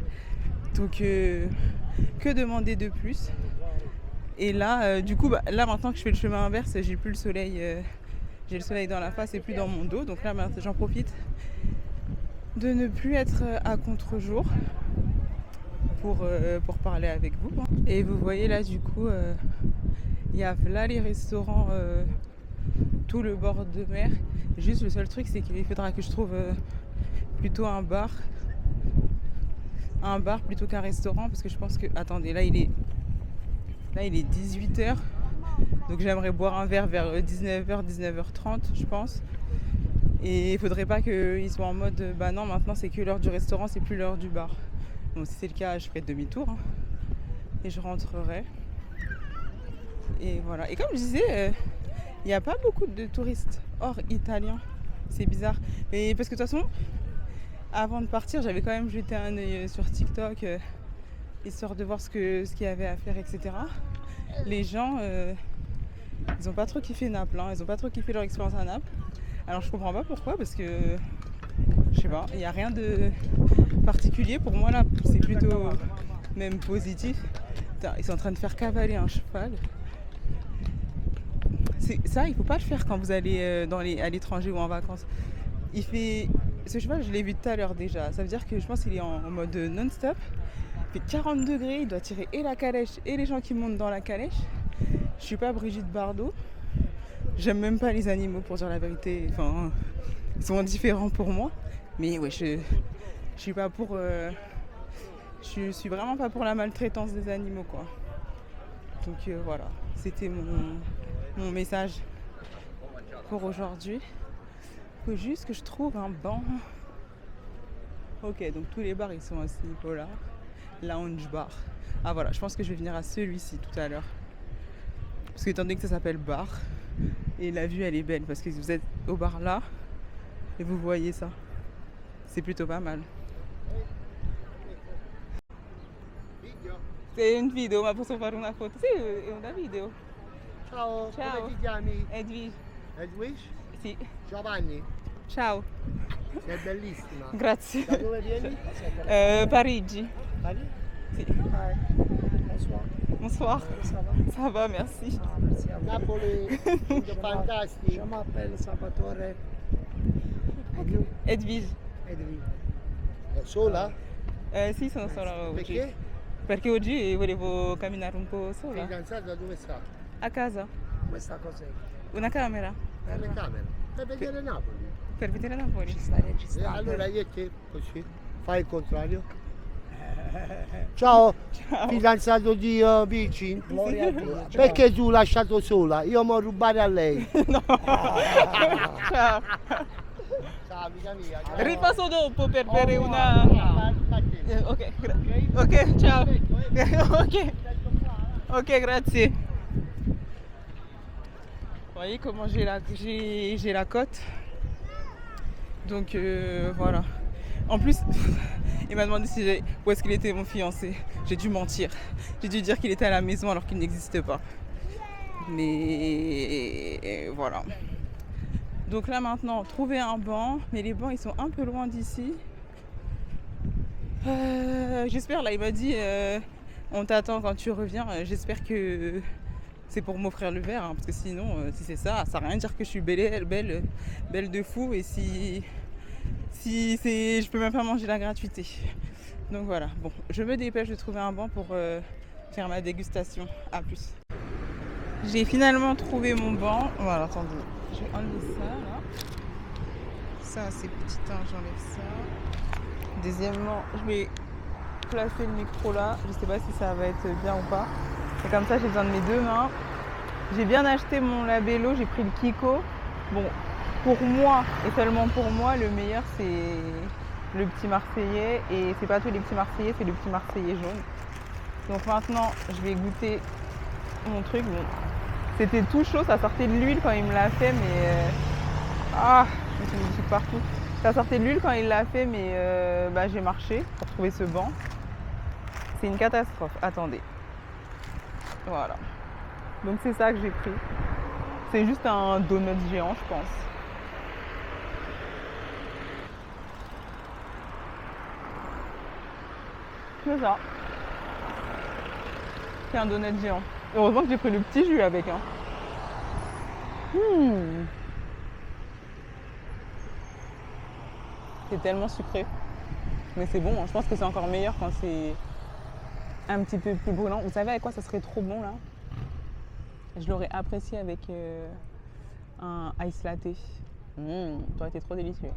Donc, que demander de plus? Et là, du coup, là maintenant que je fais le chemin inverse, j'ai plus le soleil, j'ai le soleil dans la face et plus dans mon dos. Donc là, j'en profite de ne plus être à contre-jour pour parler avec vous. Et vous voyez là, du coup, il y a là les restaurants, tout le bord de mer. Juste le seul truc, c'est qu'il faudra que je trouve plutôt un bar. Un bar plutôt qu'un restaurant parce que je pense que... Attendez, là il est 18h. Donc j'aimerais boire un verre vers 19h, 19h30 je pense. Et il faudrait pas qu'ils soient en mode bah non, maintenant c'est que l'heure du restaurant, c'est plus l'heure du bar. Donc si c'est le cas, je ferai demi-tour hein, et je rentrerai. Et voilà. Et comme je disais, il n'y a pas beaucoup de touristes hors italiens. C'est bizarre. Mais parce que de toute façon, avant de partir, j'avais quand même jeté un œil sur TikTok, histoire de voir ce qu'il y avait à faire, etc. Les gens, ils ont pas trop kiffé Naples. Hein. Ils ont pas trop kiffé leur expérience à Naples. Alors je comprends pas pourquoi, parce que je sais pas, il n'y a rien de particulier pour moi là. C'est plutôt même positif. Putain, ils sont en train de faire cavaler un cheval. Ça, il faut pas le faire quand vous allez à l'étranger ou en vacances. Ce cheval, je l'ai vu tout à l'heure déjà. Ça veut dire que je pense qu'il est en mode non-stop. Il fait 40 degrés, il doit tirer et la calèche et les gens qui montent dans la calèche. Je suis pas Brigitte Bardot. J'aime même pas les animaux pour dire la vérité. Enfin, ils sont indifférents pour moi. Mais ouais, je suis pas pour. Je suis vraiment pas pour la maltraitance des animaux, quoi. Donc voilà, c'était mon message pour aujourd'hui. Il faut juste que je trouve un banc. Ok, donc tous les bars ils sont à ce niveau-là. Lounge bar. Ah voilà, je pense que je vais venir à celui-ci tout à l'heure. Parce que étant donné que ça s'appelle bar, et la vue elle est belle, parce que vous êtes au bar là, et vous voyez ça. C'est plutôt pas mal. C'est une vidéo, ma posso fare una foto? Sì, è una video. Ciao, Ciao. come ti chiami? Edwige. Edwige? Sì. Giovanni? Ciao. Sei bellissima. Grazie. Da dove vieni? Parigi. Parigi? Sì. Bonsoir. Bonsoir. Ça va? Ça va, merci. Ah, merci à vous. Napoli, fantastico. Je m'appelle Salvatore. Edwige. Edwige. Sola? Sì, sono sola oggi. Perché? Perché oggi volevo camminare un po' sola. Fidanzata dove sta? A casa. Questa cos'è? Una camera. Telecamera. Per vedere Napoli. Per vedere Napoli. Ci stai registrando? Allora io e te, così. Fai il contrario. Ciao, Ciao. fidanzato di Vici. Gloria a Dio. Perché tu l'hai lasciato sola? Io mi rubare a lei. No. Ciao. Ciao amica mia. Ripasso dopo per bere una... Ok, ok, ciao. Ok. Ok, grazie. Vous voyez comment j'ai la cote. Donc voilà. En plus, il m'a demandé où est-ce qu'il était mon fiancé. J'ai dû mentir. J'ai dû dire qu'il était à la maison alors qu'il n'existe pas. Mais voilà. Donc là maintenant, trouver un banc. Mais les bancs, ils sont un peu loin d'ici. J'espère, là, il m'a dit on t'attend quand tu reviens. J'espère que c'est pour m'offrir le verre. Hein, parce que sinon, si c'est ça, ça sert à rien de dire que je suis belle de fou. Et si c'est, je peux même pas manger la gratuité. Donc voilà, bon, je me dépêche de trouver un banc pour faire ma dégustation. A plus. J'ai finalement trouvé mon banc. Voilà, attendez, je vais enlever ça là. Ça c'est petit, hein, j'enlève ça. Deuxièmement, je vais placer le micro là. Je sais pas si ça va être bien ou pas. Et comme ça, j'ai besoin de mes deux mains. J'ai bien acheté mon labello, j'ai pris le Kiko. Bon, pour moi, et seulement pour moi, le meilleur c'est le petit Marseillais. Et c'est pas tous les petits Marseillais, c'est le petit Marseillais jaune. Donc maintenant, je vais goûter mon truc. Bon, c'était tout chaud, ça sortait de l'huile quand il me l'a fait, mais... je me suis mis du sucre partout. Ça sortait de l'huile quand il l'a fait, mais j'ai marché pour trouver ce banc. C'est une catastrophe. Attendez. Voilà. Donc c'est ça que j'ai pris. C'est juste un donut géant, je pense. C'est ça. C'est un donut géant. Heureusement que j'ai pris le petit jus avec. Hein. C'est tellement sucré. Mais c'est bon, hein. Je pense que c'est encore meilleur quand c'est un petit peu plus brûlant. Vous savez avec quoi ça serait trop bon là? Je l'aurais apprécié avec un ice latte. Ça aurait été trop délicieux.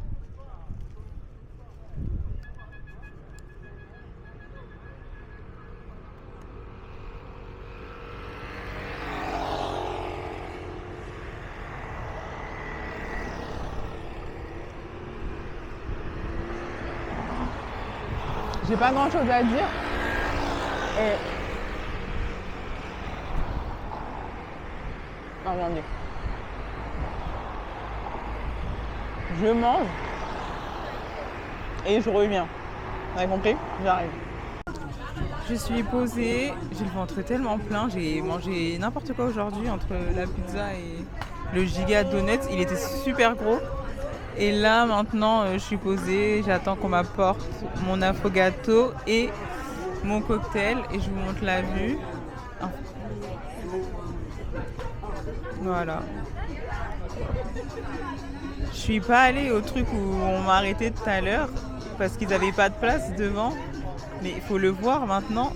J'ai pas grand chose à dire. Attendez. Je mange et je reviens. Vous avez compris? J'arrive. Je suis posée, j'ai le ventre tellement plein, j'ai mangé n'importe quoi aujourd'hui entre la pizza et le giga donut, il était super gros. Et là maintenant je suis posée, j'attends qu'on m'apporte mon affogato et mon cocktail et je vous montre la vue. Ah. Voilà. Je suis pas allée au truc où on m'a arrêté tout à l'heure parce qu'ils n'avaient pas de place devant. Mais il faut le voir maintenant.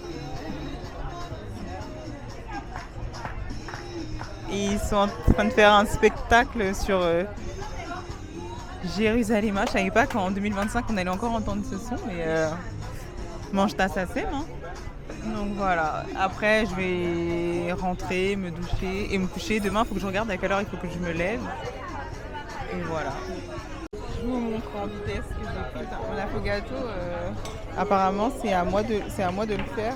Et ils sont en train de faire un spectacle sur Jérusalem. Je savais pas qu'en 2025 on allait encore entendre ce son, mais mange ta sacème, hein. Donc voilà. Après je vais rentrer, me doucher et me coucher. Demain il faut que je regarde à quelle heure il faut que je me lève. Et voilà. Je vous montre en vitesse que j'ai pris. Mon affogato, apparemment c'est à moi de le faire.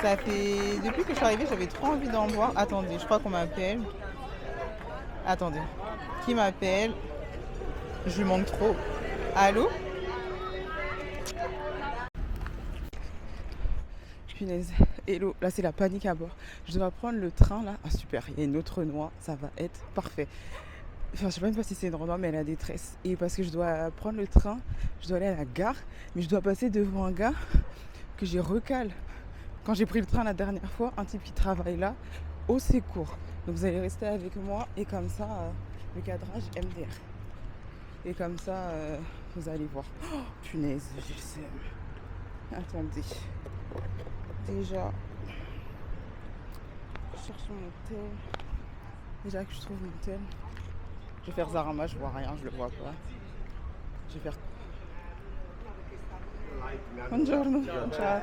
Ça fait depuis que je suis arrivée, j'avais trop envie d'en boire. Attendez, je crois qu'on m'appelle. Attendez, qui m'appelle? Je lui manque trop. Allô? Punaise. Hello, là c'est la panique à bord. Je dois prendre le train là. Ah super, il y a une autre noix, ça va être parfait. Enfin, je sais même pas si c'est une Renoir, mais elle a des tresses. Et parce que je dois prendre le train, je dois aller à la gare, mais je dois passer devant un gars que j'ai recalé. Quand j'ai pris le train la dernière fois, un type qui travaille là, au secours. Donc vous allez rester avec moi et comme ça, le cadrage MDR. Et comme ça, vous allez voir. Oh, punaise, j'ai le seum. Attendez. Déjà, je cherche mon tel. Déjà que je trouve mon tel. Je vais faire Zarama, je vois rien, je le vois pas. Je vais faire. Buongiorno. Ciao.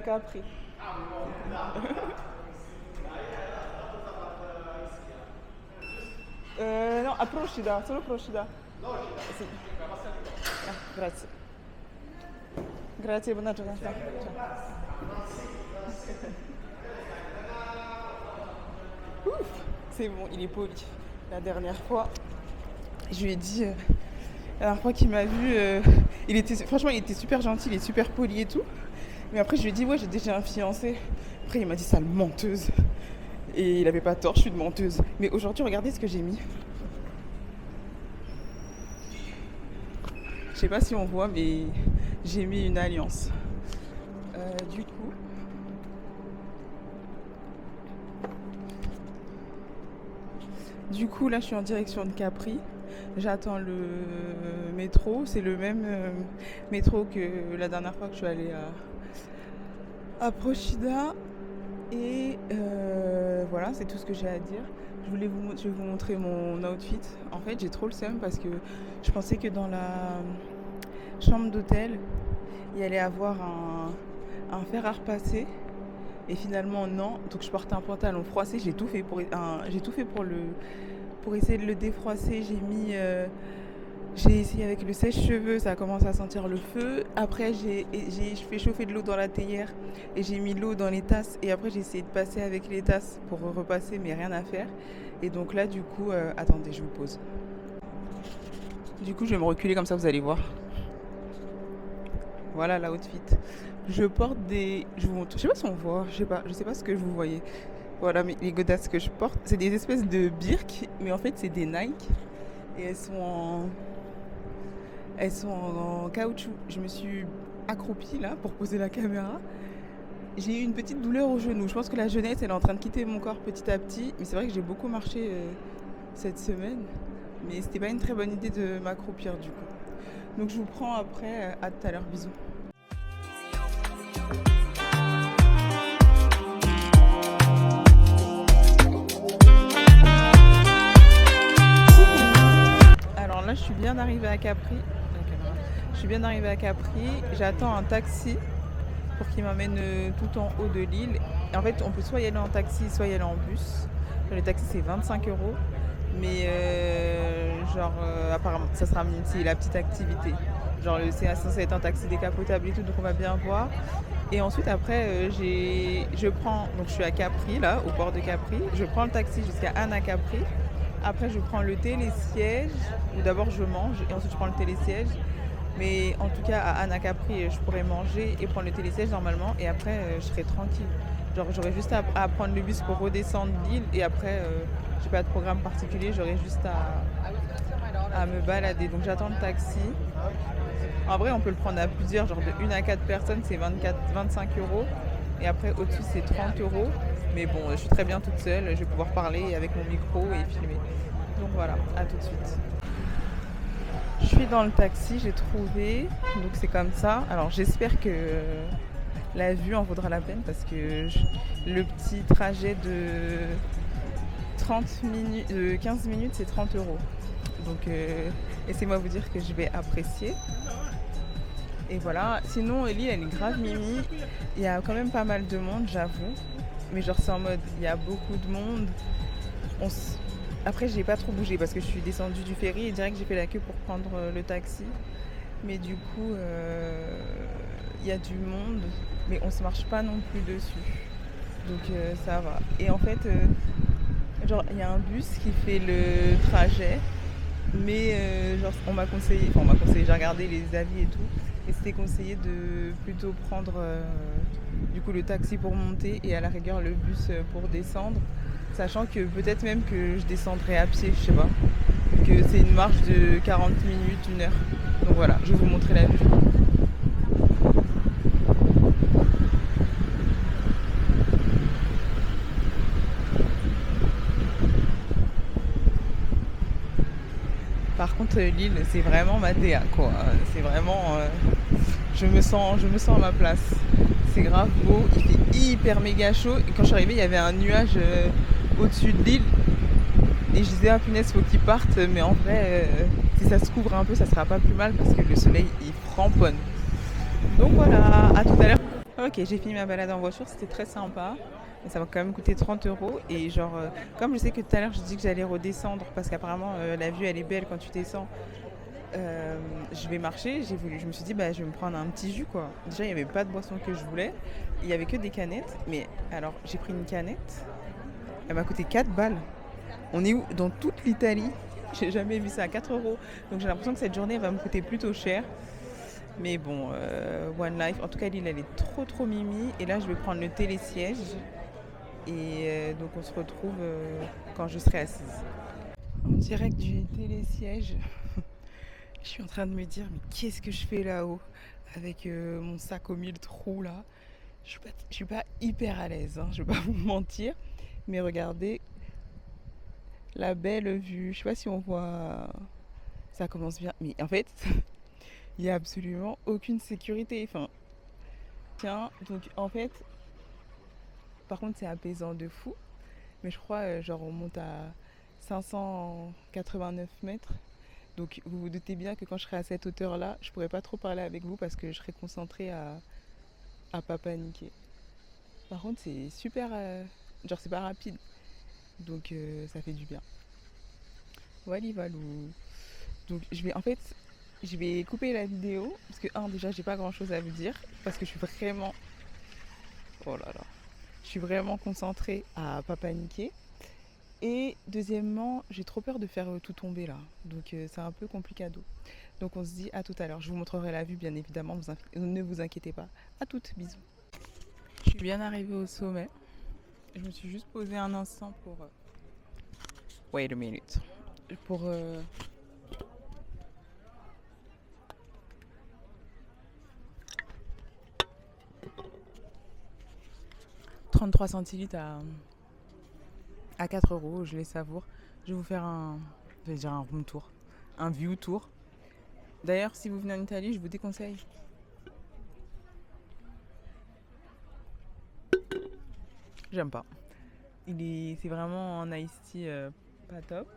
Capri. No, a prosciutto, solo prosciutto. Sì. Grazie. Grazie, buona giornata. Ouf, c'est bon, il est poli. La dernière fois, je lui ai dit, la dernière fois qu'il m'a vu, franchement, il était super gentil, il est super poli et tout. Mais après, je lui ai dit, ouais, j'ai déjà un fiancé. Après, il m'a dit, sale menteuse. Et il avait pas tort, je suis une menteuse. Mais aujourd'hui, regardez ce que j'ai mis. Je sais pas si on voit, mais j'ai mis une alliance. Du coup, là, je suis en direction de Capri. J'attends le métro. C'est le même métro que la dernière fois que je suis allée à Procida. Et voilà, c'est tout ce que j'ai à dire. Je vais vous montrer mon outfit. En fait, j'ai trop le seum parce que je pensais que dans la chambre d'hôtel, il allait avoir un fer à repasser. Et finalement, non. Donc, je portais un pantalon froissé. J'ai tout fait pour essayer de le défroisser. J'ai essayé avec le sèche-cheveux, ça a commencé à sentir le feu. Après, j'ai fait chauffer de l'eau dans la théière et j'ai mis l'eau dans les tasses. Et après, j'ai essayé de passer avec les tasses pour repasser, mais rien à faire. Et donc là, du coup, attendez, je vous pose. Du coup, je vais me reculer comme ça, vous allez voir. Voilà l'outfit. Je porte des... Je sais pas si on voit, je sais pas ce que vous voyez. Voilà, mais les godasses que je porte, c'est des espèces de birks, mais en fait, c'est des Nike. Et elles sont en caoutchouc. Je me suis accroupie là pour poser la caméra. J'ai eu une petite douleur au genou. Je pense que la jeunesse, elle est en train de quitter mon corps petit à petit. Mais c'est vrai que j'ai beaucoup marché cette semaine. Mais c'était pas une très bonne idée de m'accroupir du coup. Donc je vous prends après. À tout à l'heure. Bisous. Là, je suis bien arrivée à Capri. La caméra. Je suis bien arrivée à Capri. J'attends un taxi pour qu'il m'amène tout en haut de l'île. Et en fait, on peut soit y aller en taxi, soit y aller en bus. Le taxi, c'est 25 euros. Mais apparemment, ça sera c'est la petite activité. Genre, c'est censé être un taxi décapotable et tout, donc on va bien voir. Et ensuite, après, donc je suis à Capri, là, au port de Capri. Je prends le taxi jusqu'à Anacapri. Après, je prends le télésiège, ou d'abord je mange, et ensuite je prends le télésiège. Mais en tout cas, à Anacapri, je pourrais manger et prendre le télésiège normalement, et après, je serai tranquille. Genre, j'aurais juste à prendre le bus pour redescendre l'île, et après, j'ai pas de programme particulier, j'aurais juste à me balader. Donc, j'attends le taxi. En vrai, on peut le prendre à plusieurs, genre de 1 à 4 personnes, c'est 25 euros. Et après, au-dessus, c'est 30 euros. Mais bon, je suis très bien toute seule, je vais pouvoir parler avec mon micro et filmer. Donc voilà, à tout de suite. Je suis dans le taxi, j'ai trouvé, donc c'est comme ça. Alors j'espère que la vue en vaudra la peine parce que le petit trajet de 15 minutes, c'est 30 euros. Donc laissez-moi vous dire que je vais apprécier. Et voilà, sinon l'île elle est grave mimi, il y a quand même pas mal de monde j'avoue, mais genre c'est en mode il y a beaucoup de monde. Après j'ai pas trop bougé parce que je suis descendue du ferry et direct j'ai fait la queue pour prendre le taxi, mais du coup il y a du monde, mais on se marche pas non plus dessus, donc ça va. Et en fait genre il y a un bus qui fait le trajet, mais on m'a conseillé, j'ai regardé les avis et tout, et c'était conseillé de plutôt prendre du coup le taxi pour monter et à la rigueur le bus pour descendre, sachant que peut-être même que je descendrai à pied, je sais pas, que c'est une marche de 40 minutes, 1 heure. Donc voilà, je vais vous montrer la vue. Par contre, l'île, c'est vraiment ma DA, quoi. C'est vraiment... je me sens à ma place. C'est grave beau, il fait hyper méga chaud. Et quand je suis arrivée, il y avait un nuage au-dessus de l'île. Et je disais, ah punaise, faut qu'il parte. Mais en vrai, si ça se couvre un peu, ça sera pas plus mal parce que le soleil, il framponne. Donc voilà, à tout à l'heure. Ok, j'ai fini ma balade en voiture, c'était très sympa. Mais ça m'a quand même coûté 30 euros. Et genre, comme je sais que tout à l'heure, je dis que j'allais redescendre parce qu'apparemment, la vue, elle est belle quand tu descends. Je vais marcher, je me suis dit je vais me prendre un petit jus quoi. Déjà il n'y avait pas de boisson que je voulais, il n'y avait que des canettes, mais alors j'ai pris une canette, elle m'a coûté 4 balles. On est où? Dans toute l'Italie, j'ai jamais vu ça à 4 euros, donc j'ai l'impression que cette journée elle va me coûter plutôt cher. Mais bon, One Life, en tout cas l'île elle est trop mimi, et là je vais prendre le télésiège, et donc on se retrouve quand je serai assise. En direct du télésiège. Je suis en train de me dire, mais qu'est-ce que je fais là-haut avec mon sac aux 1000 trous là. Je suis pas hyper à l'aise, hein, je vais pas vous mentir. Mais regardez la belle vue. Je sais pas si on voit. Ça commence bien. Mais en fait, il n'y a absolument aucune sécurité. Enfin, tiens, donc en fait, par contre, c'est apaisant de fou. Mais je crois, genre, on monte à 589 mètres. Donc vous vous doutez bien que quand je serai à cette hauteur-là, je pourrai pas trop parler avec vous parce que je serai concentrée à pas paniquer. Par contre, c'est super... genre c'est pas rapide. Donc ça fait du bien. Voilà, valou. Donc je vais couper la vidéo parce que déjà j'ai pas grand-chose à vous dire parce que je suis vraiment... Oh là là. Je suis vraiment concentrée à pas paniquer. Et deuxièmement, j'ai trop peur de faire tout tomber là. Donc c'est un peu complicado. Donc on se dit à tout à l'heure. Je vous montrerai la vue bien évidemment. Ne vous inquiétez pas. À toutes, bisous. Je suis bien arrivée au sommet. Je me suis juste posée un instant pour... Wait a minute. Pour... 33 centilitres à 4 euros, je les savoure. Je vais vous faire un room tour, un view tour. D'ailleurs, si vous venez en Italie, je vous déconseille. J'aime pas. C'est vraiment un iced tea pas top.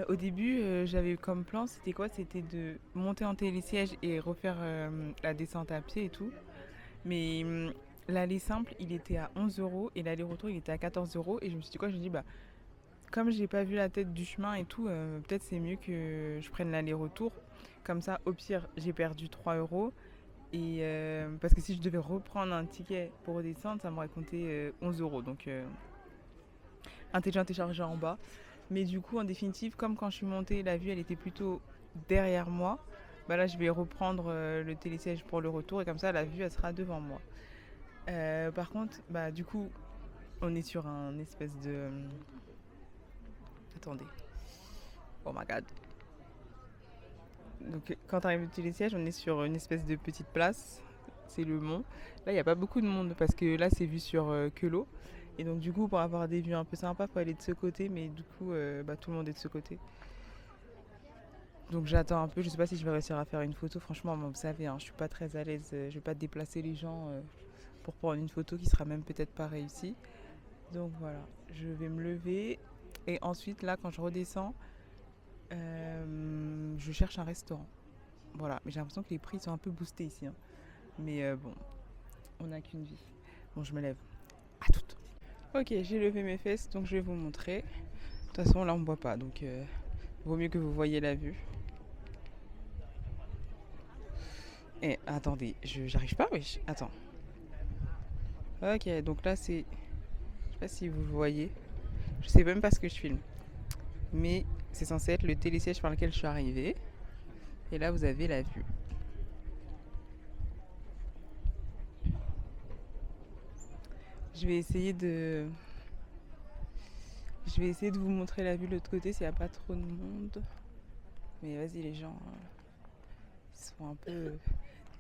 Au début, j'avais comme plan, c'était quoi? C'était de monter en télésiège et refaire la descente à pied et tout. Mais l'aller simple, il était à 11 euros et l'aller-retour, il était à 14 euros. Et je me suis dit quoi? Je me suis dit, bah, comme j'ai pas vu la tête du chemin et tout, peut-être c'est mieux que je prenne l'aller-retour. Comme ça, au pire, j'ai perdu 3 euros. Et parce que si je devais reprendre un ticket pour redescendre, ça m'aurait compté 11 euros. Donc, intelligent et chargé en bas. Mais du coup, en définitive, comme quand je suis montée, la vue, elle était plutôt derrière moi. Bah là, je vais reprendre le télésiège pour le retour et comme ça, la vue, elle sera devant moi. Par contre, bah du coup, on est sur un espèce de... Attendez. Oh my god. Donc, quand tu arrives au télésiège, on est sur une espèce de petite place. C'est le mont. Là, il n'y a pas beaucoup de monde parce que là, c'est vu sur que l'eau. Et donc, du coup, pour avoir des vues un peu sympas, il faut aller de ce côté. Mais du coup, bah, tout le monde est de ce côté. Donc, j'attends un peu. Je sais pas si je vais réussir à faire une photo. Franchement, vous savez, hein, je suis pas très à l'aise. Je vais pas déplacer les gens pour prendre une photo qui sera même peut-être pas réussie. Donc, voilà. Je vais me lever. Et ensuite, là, quand je redescends, je cherche un restaurant. Voilà. Mais j'ai l'impression que les prix sont un peu boostés ici, hein. Mais bon, on n'a qu'une vie. Bon, je me lève. À toutes. Ok, j'ai levé mes fesses, donc je vais vous montrer. De toute façon, là, on ne voit pas, donc vaut mieux que vous voyez la vue. Et attendez, j'arrive pas, wesh. Attends. Ok, donc là, c'est... Je sais pas si vous voyez. Je sais même pas ce que je filme. Mais c'est censé être le télésiège par lequel je suis arrivée. Et là, vous avez la vue. Je vais essayer de... Je vais essayer de vous montrer la vue de l'autre côté s'il n'y a pas trop de monde. Mais vas-y, les gens, ils sont un peu...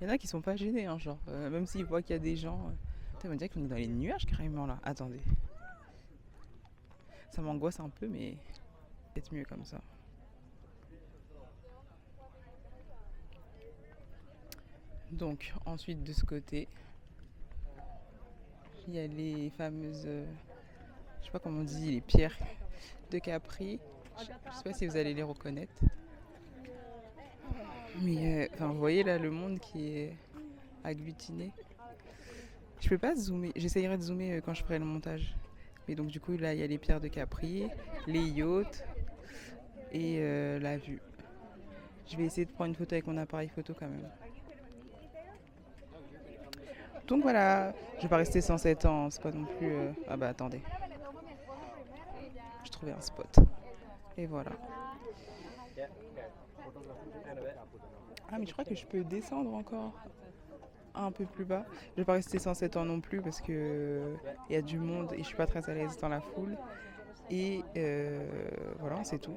Il y en a qui sont pas gênés, hein, genre, même s'ils voient qu'il y a des gens... Putain, on dirait qu'on est dans les nuages carrément là. Attendez. Ça m'angoisse un peu, mais peut-être mieux comme ça. Donc, ensuite, de ce côté, il y a les fameuses... je sais pas comment on dit, les pierres de Capri. Je sais pas si vous allez les reconnaître. Mais vous voyez là le monde qui est agglutiné. Je peux pas zoomer, j'essayerai de zoomer quand je ferai le montage. Mais donc du coup là il y a les pierres de Capri, les yachts et la vue. Je vais essayer de prendre une photo avec mon appareil photo quand même. Donc voilà, je vais pas rester 107 ans, c'est pas non plus... Ah bah attendez. Je trouvais un spot. Et voilà. Ah mais je crois que je peux descendre encore un peu plus bas. Je vais pas rester 107 ans non plus parce que il y a du monde et je suis pas très à l'aise dans la foule. Et voilà, c'est tout.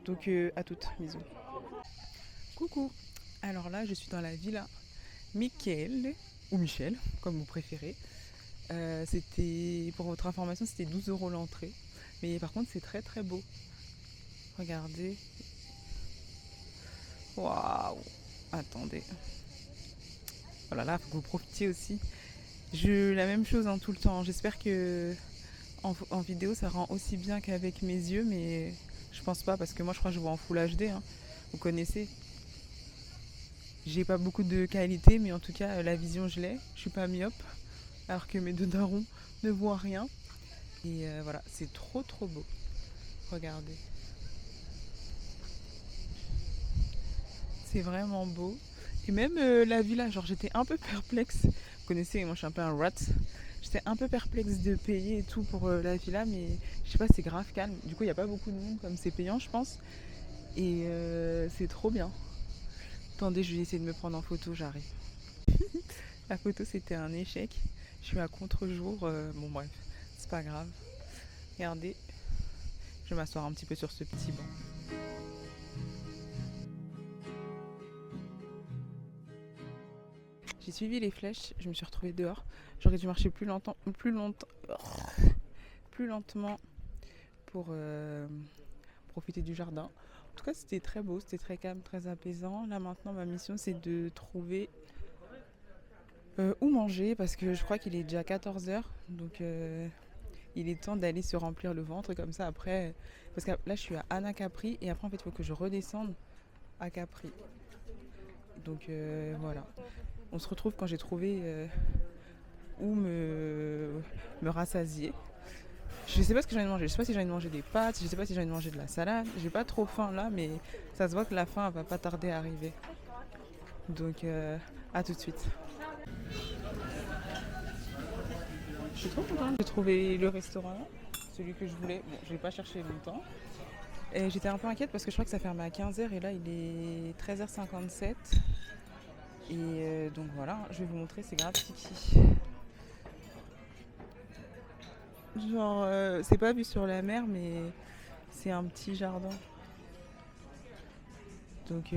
Donc à toutes, bisous. Coucou. Alors là, je suis dans la villa Michele, ou Michel, comme vous préférez. C'était, pour votre information, c'était 12 euros l'entrée. Mais par contre, c'est très très beau. Regardez. Waouh. Attendez. Voilà, là, faut que vous profitiez aussi. La même chose tout le temps. J'espère que en vidéo, ça rend aussi bien qu'avec mes yeux, mais je pense pas parce que moi, je crois que je vois en Full HD. Hein. Vous connaissez. J'ai pas beaucoup de qualité, mais en tout cas, la vision, je l'ai. Je suis pas myope, alors que mes deux darons ne voient rien. Et voilà, c'est trop trop beau. Regardez. C'est vraiment beau. Et même la villa, genre j'étais un peu perplexe. Vous connaissez, moi je suis un peu un rat. J'étais un peu perplexe de payer et tout pour la villa, mais je sais pas, c'est grave calme. Du coup, il n'y a pas beaucoup de monde comme c'est payant, je pense. Et c'est trop bien. Attendez, je vais essayer de me prendre en photo, j'arrive. La photo, c'était un échec. Je suis à contre-jour. Bon, bref, c'est pas grave. Regardez, je vais m'asseoir un petit peu sur ce petit banc. J'ai suivi les flèches, je me suis retrouvée dehors. J'aurais dû marcher plus lentement pour profiter du jardin. En tout cas, c'était très beau, c'était très calme, très apaisant. Là maintenant, ma mission, c'est de trouver où manger parce que je crois qu'il est déjà 14h. Donc il il est temps d'aller se remplir le ventre comme ça après. Parce que là, je suis à Anacapri et après, en fait, il faut que je redescende à Capri. Donc voilà. On se retrouve quand j'ai trouvé où me rassasier. Je sais pas ce que j'ai envie de manger. Je sais pas si j'ai envie de manger des pâtes, je sais pas si j'ai envie de manger de la salade. J'ai pas trop faim là, mais ça se voit que la faim va pas tarder à arriver. Donc à tout de suite. Je suis trop contente. J'ai trouvé le restaurant, celui que je voulais. Bon, je l'ai pas cherché longtemps. Et j'étais un peu inquiète parce que je crois que ça fermait à 15h et là il est 13h57. Et donc voilà, je vais vous montrer, c'est grave tiki. Genre, c'est pas vu sur la mer, mais c'est un petit jardin. Donc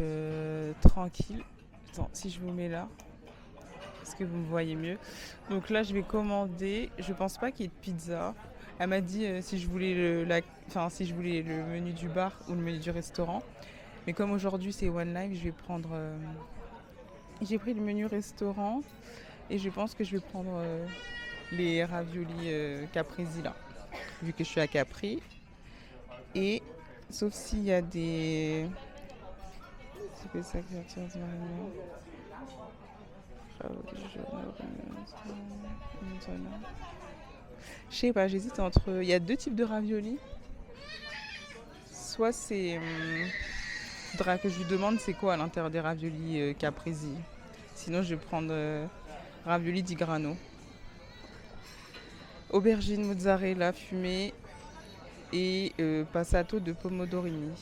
tranquille. Attends, si je vous mets là, est-ce que vous me voyez mieux? Donc là, je vais commander. Je pense pas qu'il y ait de pizza. Elle m'a dit si je voulais si je voulais le menu du bar ou le menu du restaurant. Mais comme aujourd'hui c'est One Life, je vais prendre. J'ai pris le menu restaurant et je pense que je vais prendre les raviolis capresi là, vu que je suis à Capri. Et sauf s'il y a des. C'est que ça qui attire du marinier. Je sais pas, j'hésite entre. Il y a deux types de raviolis. Soit c'est. Faudra que je lui demande c'est quoi à l'intérieur des raviolis capresi. Sinon je vais prendre raviolis di grano. Aubergine mozzarella fumée et passato de pomodorini.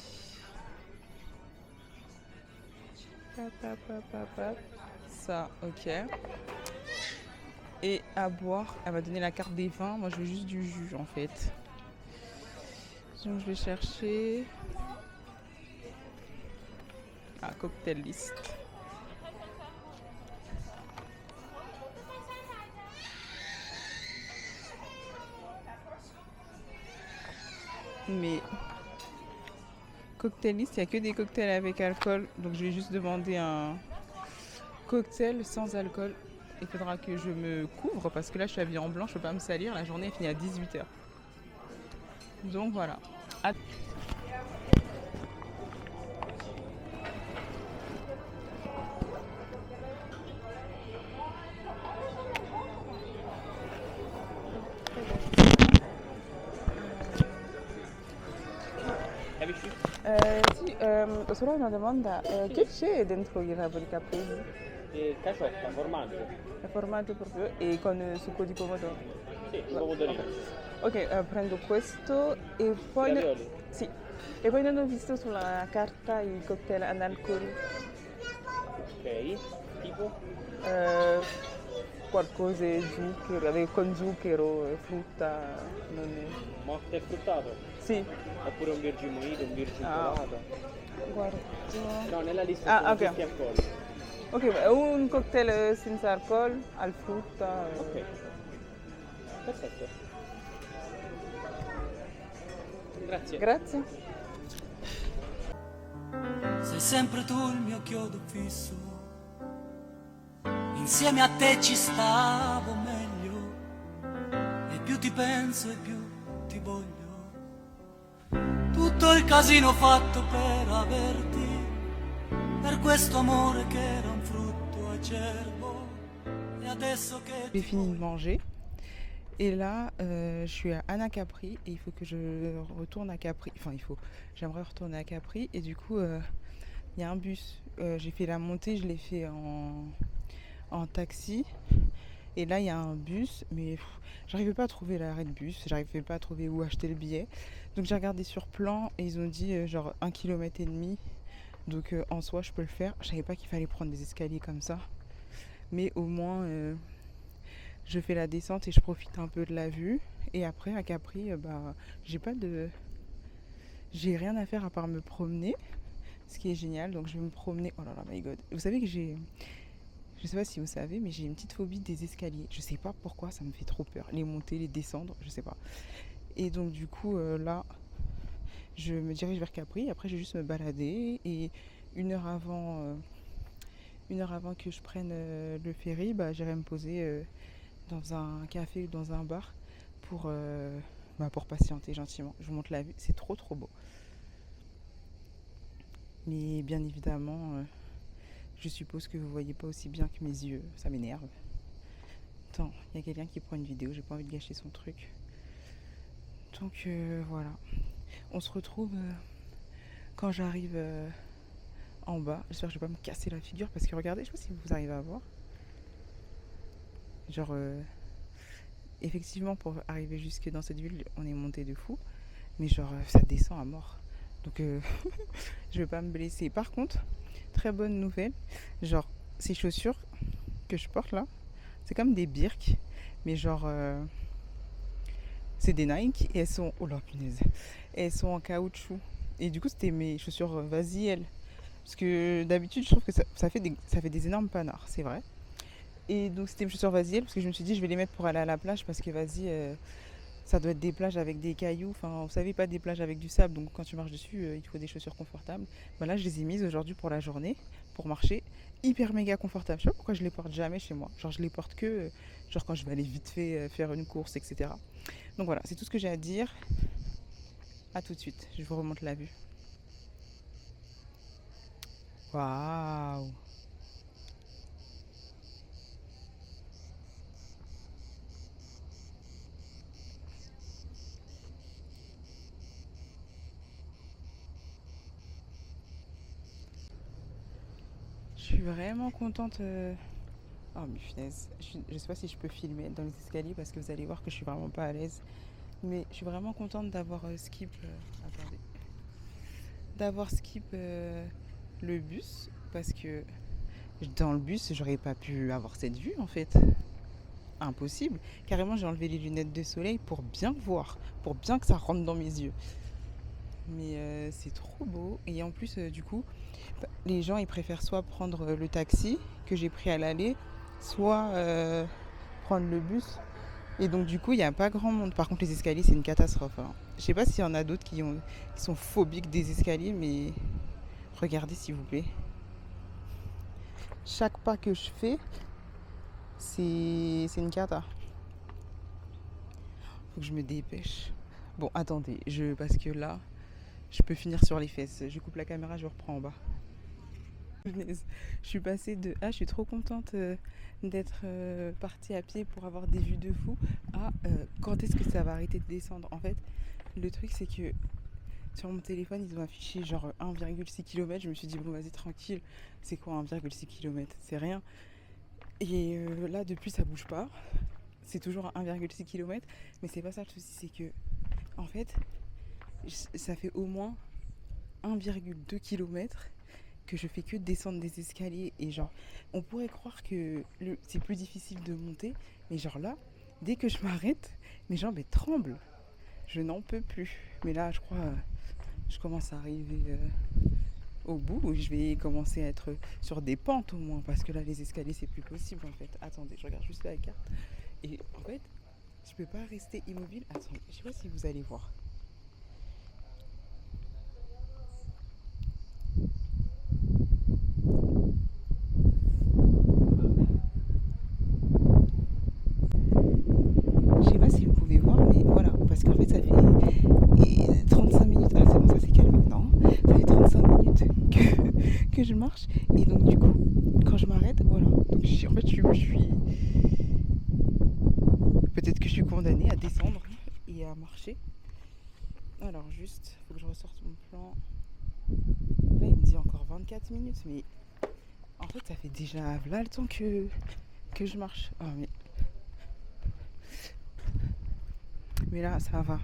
Ça, ok. Et à boire, elle m'a donné la carte des vins. Moi, je veux juste du jus, en fait. Donc, je vais chercher... Ah, cocktail list. Mais... Cocktail list, il n'y a que des cocktails avec alcool. Donc, je vais juste demander un cocktail sans alcool. Il faudra que je me couvre parce que là je suis habillée en blanc, je peux pas me salir, la journée est finie à 18h. Donc voilà. Sì, solo una domanda, che c'è dentro i ravoli capresi? Caciotta, formaggio. Il formaggio proprio e con succo di pomodoro? Sì, pomodorino. Ok, prendo questo e poi... Ravioli. Sì, e poi non ho visto sulla carta i cocktail analcolici. Ok, tipo? Qualcosa con zucchero, frutta, non è... Morte e fruttato? Sì. Oppure un virgin mojito, un virgin colato? Guarda... No, nella lista sono ok. tutti alcolici. Ok, un cocktail senza alcol, al frutta. Ok, perfetto. Grazie. Grazie. Sei sempre tu il mio chiodo fisso, insieme a te ci stavo meglio, e più ti penso e più ti voglio. Tutto il casino fatto per averti, per questo amore che era un frutto acerbo, e adesso che J'ai fini de manger et là je suis à Anacapri et il faut que je retourne à Capri. Enfin j'aimerais retourner à Capri et du coup il y a un bus. J'ai fait la montée, je l'ai fait en taxi et là il y a un bus mais j'arrivais pas à trouver l'arrêt de bus, j'arrivais pas à trouver où acheter le billet. Donc j'ai regardé sur plan et ils ont dit genre 1,5 km. Donc en soi je peux le faire. Je savais pas qu'il fallait prendre des escaliers comme ça. Mais au moins je fais la descente et je profite un peu de la vue. Et après à Capri, j'ai rien à faire à part me promener. Ce qui est génial. Donc je vais me promener. Oh là là, my god. Vous savez que je sais pas si vous savez, mais j'ai une petite phobie des escaliers. Je sais pas pourquoi, ça me fait trop peur. Les monter, les descendre, je sais pas. Et donc du coup là, je me dirige vers Capri. Après je vais juste me balader. Et une heure avant que je prenne le ferry, j'irai me poser dans un café ou dans un bar pour patienter gentiment. Je vous montre la vue, c'est trop beau. Mais bien évidemment, je suppose que vous voyez pas aussi bien que mes yeux, ça m'énerve. Attends, il y a quelqu'un qui prend une vidéo, j'ai pas envie de gâcher son truc. Donc voilà, on se retrouve quand j'arrive en bas. J'espère que je vais pas me casser la figure parce que regardez, je sais pas si vous arrivez à voir. Genre, effectivement, pour arriver jusque dans cette ville, on est monté de fou, mais genre ça descend à mort. Donc je vais pas me blesser. Par contre, très bonne nouvelle, genre ces chaussures que je porte là, c'est comme des Birks, mais genre c'est des Nike et elles sont, oh la punaise, elles sont en caoutchouc. Et du coup c'était mes chaussures Vasiel, parce que d'habitude je trouve que ça fait des énormes panards, c'est vrai. Et donc c'était mes chaussures Vasiel parce que je me suis dit je vais les mettre pour aller à la plage parce que vas-y ça doit être des plages avec des cailloux, enfin vous savez, pas des plages avec du sable, donc quand tu marches dessus il faut des chaussures confortables. Bah là je les ai mises aujourd'hui pour la journée, pour marcher, hyper méga confortable. Je sais pas pourquoi je les porte jamais chez moi, genre je les porte que genre quand je vais aller vite fait faire une course, etc. Donc voilà, c'est tout ce que j'ai à dire. A tout de suite, je vous remonte la vue. Waouh. Je suis vraiment contente. Oh mais finesse, je sais pas si je peux filmer dans les escaliers parce que vous allez voir que je suis vraiment pas à l'aise. Mais je suis vraiment contente d'avoir skip le bus parce que dans le bus j'aurais pas pu avoir cette vue en fait. Impossible. Carrément j'ai enlevé les lunettes de soleil pour bien voir, pour bien que ça rentre dans mes yeux. Mais c'est trop beau et en plus du coup les gens ils préfèrent soit prendre le taxi que j'ai pris à l'aller, soit prendre le bus. Et donc du coup il n'y a pas grand monde. Par contre les escaliers c'est une catastrophe hein. Je sais pas s'il y en a d'autres qui sont phobiques des escaliers, mais regardez s'il vous plaît. Chaque pas que je fais c'est une cata. Faut que je me dépêche. Bon attendez, parce que là je peux finir sur les fesses. Je coupe la caméra, je reprends en bas. Je suis passée de je suis trop contente d'être partie à pied pour avoir des vues de fou à quand est-ce que ça va arrêter de descendre. En fait le truc c'est que sur mon téléphone ils ont affiché genre 1,6 km. Je me suis dit bon vas-y tranquille, c'est quoi 1,6 km, c'est rien. Et là depuis ça bouge pas, c'est toujours à 1,6 km. Mais c'est pas ça le souci, c'est que en fait ça fait au moins 1,2 km que je fais que descendre des escaliers. Et genre on pourrait croire que c'est plus difficile de monter, mais genre là dès que je m'arrête mes jambes tremblent, je n'en peux plus. Mais là je crois je commence à arriver au bout où je vais commencer à être sur des pentes au moins, parce que là les escaliers c'est plus possible en fait. Attendez, je regarde juste la carte et en fait je peux pas rester immobile. Attendez, je sais pas si vous allez voir. Je sais pas si vous pouvez voir, mais voilà, parce qu'en fait ça fait 35 minutes, c'est bon, ça s'est calmé, non, ça fait 35 minutes que je marche, et donc du coup, quand je m'arrête, voilà, donc en fait je suis, peut-être que je suis condamnée à descendre et à marcher. Alors juste, faut que je ressorte mon plan, là il me dit encore 24 minutes, mais en fait ça fait déjà là le temps que je marche. Oh, mais là ça va,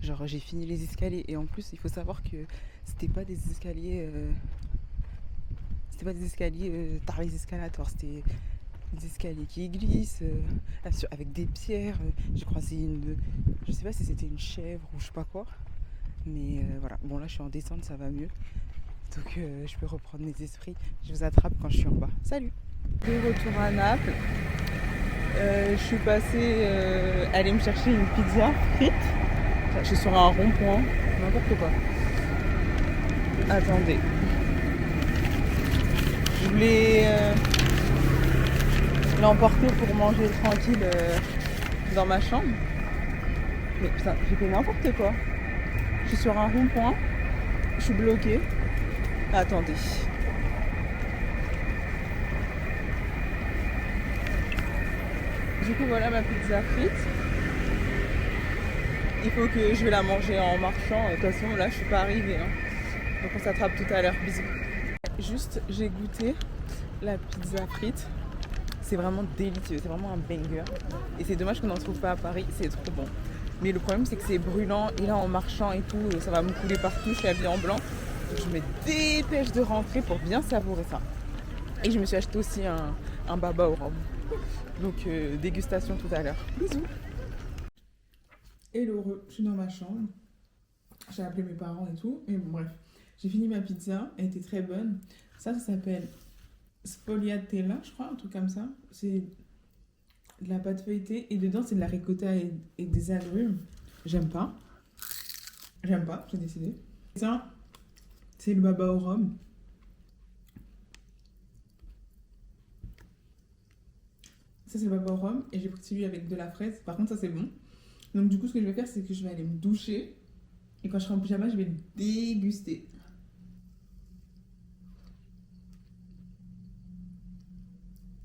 genre j'ai fini les escaliers, et en plus il faut savoir que c'était pas des escaliers par les escalators, c'était des escaliers qui glissent avec des pierres. J'ai croisé je sais pas si c'était une chèvre ou je sais pas quoi, mais voilà. Bon là je suis en descente, ça va mieux, donc je peux reprendre mes esprits. Je vous attrape quand je suis en bas. Salut. De retour à Naples. Je suis passée aller me chercher une pizza frite. Je suis sur un rond-point, n'importe quoi. Attendez. Je voulais l'emporter pour manger tranquille dans ma chambre. Mais putain, j'ai fait n'importe quoi. Je suis sur un rond-point. Je suis bloquée. Attendez. Du coup, voilà ma pizza frite. Il faut que je vais la manger en marchant. De toute façon, là, je suis pas arrivée. Hein. Donc, on s'attrape tout à l'heure. Bisous. Juste, j'ai goûté la pizza frite. C'est vraiment délicieux. C'est vraiment un banger. Et c'est dommage qu'on n'en trouve pas à Paris. C'est trop bon. Mais le problème, c'est que c'est brûlant. Et là, en marchant et tout, ça va me couler partout. Je suis habillée en blanc. Donc, je me dépêche de rentrer pour bien savourer ça. Et je me suis acheté aussi un baba au rhum. Donc, dégustation tout à l'heure. Bisous. Hello, je suis dans ma chambre. J'ai appelé mes parents et tout. Mais bon, bref. J'ai fini ma pizza. Elle était très bonne. Ça s'appelle sfogliatella, je crois, un truc comme ça. C'est de la pâte feuilletée. Et dedans, c'est de la ricotta et des agrumes. J'aime pas. J'aime pas, j'ai décidé. Ça, c'est le baba au rhum. Ça, c'est le baba au rhum. Et j'ai pris celui avec de la fraise. Par contre, ça, c'est bon. Donc, du coup, ce que je vais faire, c'est que je vais aller me doucher. Et quand je serai en pyjama, je vais le déguster.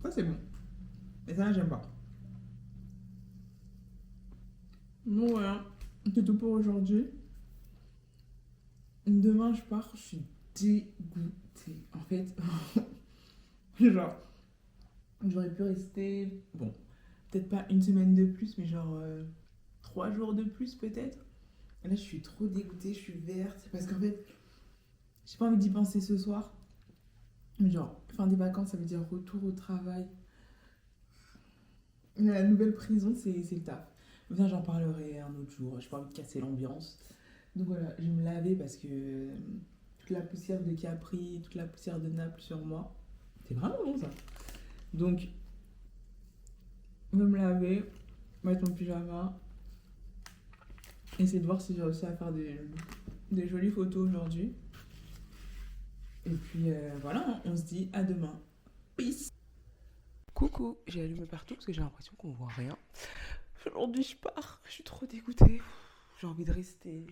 Ça, c'est bon. Et ça, j'aime pas. Bon, voilà. C'est tout pour aujourd'hui. Demain, je pars. Je suis dégoûtée. En fait, genre, j'aurais pu rester, bon, peut-être pas une semaine de plus, mais genre 3 jours de plus peut-être. Et là, je suis trop dégoûtée, je suis verte. Parce qu'en fait, j'ai pas envie d'y penser ce soir. Mais genre, fin des vacances, ça veut dire retour au travail. La nouvelle prison, c'est le taf. Bien, j'en parlerai un autre jour. J'ai pas envie de casser l'ambiance. Donc voilà, je vais me laver parce que toute la poussière de Capri, toute la poussière de Naples sur moi, c'est vraiment bon ça. Donc, je vais me laver, mettre mon pyjama, essayer de voir si j'ai réussi à faire des jolies photos aujourd'hui. Et puis voilà, on se dit à demain. Peace. Coucou, j'ai allumé partout parce que j'ai l'impression qu'on voit rien. Aujourd'hui, je pars, je suis trop dégoûtée. J'ai envie de rester,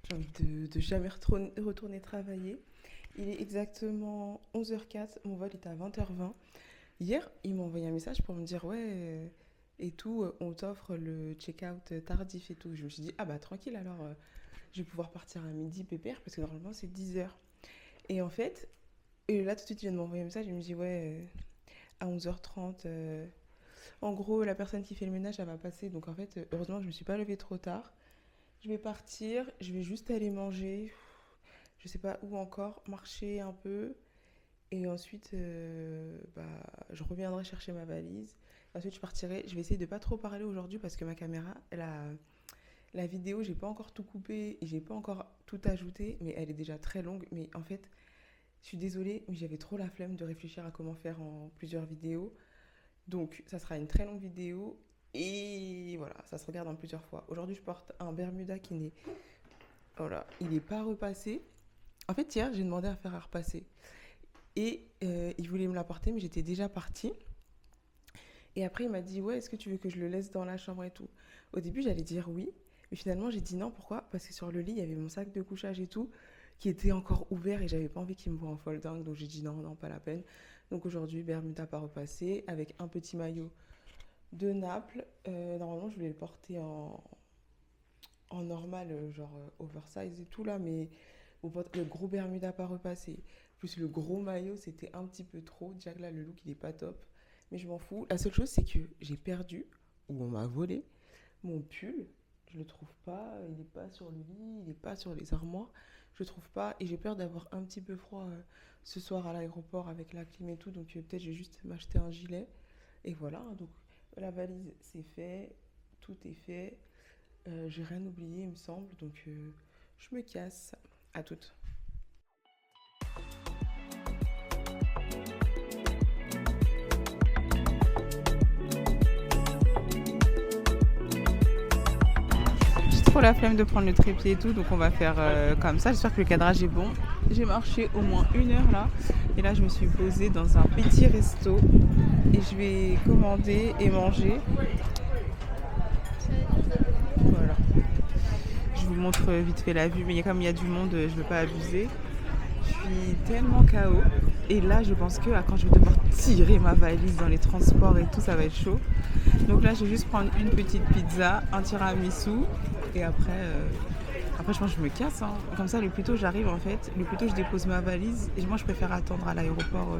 j'ai envie de jamais retourner travailler. Il est exactement 11h04, mon vol est à 20h20. Hier, il m'a envoyé un message pour me dire ouais, et tout, on t'offre le check-out tardif et tout. Je me suis dit, ah bah tranquille, alors je vais pouvoir partir à midi pépère parce que normalement c'est 10h. Et en fait, là tout de suite, il vient de m'envoyer un message, il me dit ouais, à 11h30, en gros, la personne qui fait le ménage, elle va passer. Donc en fait, heureusement, je me suis pas levée trop tard. Je vais partir, je vais juste aller manger, je sais pas où encore, marcher un peu. Et ensuite, je reviendrai chercher ma valise. Ensuite, je partirai. Je vais essayer de pas trop parler aujourd'hui parce que ma caméra, la vidéo, j'ai pas encore tout coupé et j'ai pas encore tout ajouté, mais elle est déjà très longue. Mais en fait, je suis désolée, mais j'avais trop la flemme de réfléchir à comment faire en plusieurs vidéos. Donc, ça sera une très longue vidéo et voilà, ça se regarde en plusieurs fois. Aujourd'hui, je porte un Bermuda qui n'est... Voilà, il n'est pas repassé. En fait, hier, j'ai demandé à faire à repasser. Et il voulait me l'apporter, mais j'étais déjà partie. Et après, il m'a dit, ouais, est-ce que tu veux que je le laisse dans la chambre et tout? Au début, j'allais dire oui. Mais finalement, j'ai dit non. Pourquoi? Parce que sur le lit, il y avait mon sac de couchage et tout, qui était encore ouvert et j'avais pas envie qu'il me voie en folle dingue. Donc, j'ai dit non, pas la peine. Donc, aujourd'hui, Bermuda pas repassé avec un petit maillot de Naples. Normalement, je voulais le porter en normal, genre oversize et tout là. Mais le gros Bermuda pas repassé. Plus le gros maillot, c'était un petit peu trop. Déjà que là, le look, il est pas top. Mais je m'en fous. La seule chose, c'est que j'ai perdu, ou on m'a volé, mon pull. Je le trouve pas. Il n'est pas sur le lit, il n'est pas sur les armoires. Je le trouve pas. Et j'ai peur d'avoir un petit peu froid ce soir à l'aéroport avec la clim et tout. Donc peut-être je vais juste m'acheter un gilet. Et voilà. Donc la valise, c'est fait. Tout est fait. J'ai rien oublié, il me semble. Donc je me casse. À toutes. Trop la flemme de prendre le trépied et tout, donc on va faire comme ça. J'espère que le cadrage est bon. J'ai marché au moins 1 heure là et là je me suis posée dans un petit resto et je vais commander et manger. Voilà. vous montre vite fait la vue, mais comme il y a du monde, je veux pas abuser. Je suis tellement KO. Et là, je pense que quand je vais devoir tirer ma valise dans les transports et tout, ça va être chaud. Donc là, je vais juste prendre une petite pizza, un tiramisu. Et après, je pense que je me casse. Hein. Comme ça, le plus tôt j'arrive, en fait, le plus tôt je dépose ma valise. Et moi, je préfère attendre à l'aéroport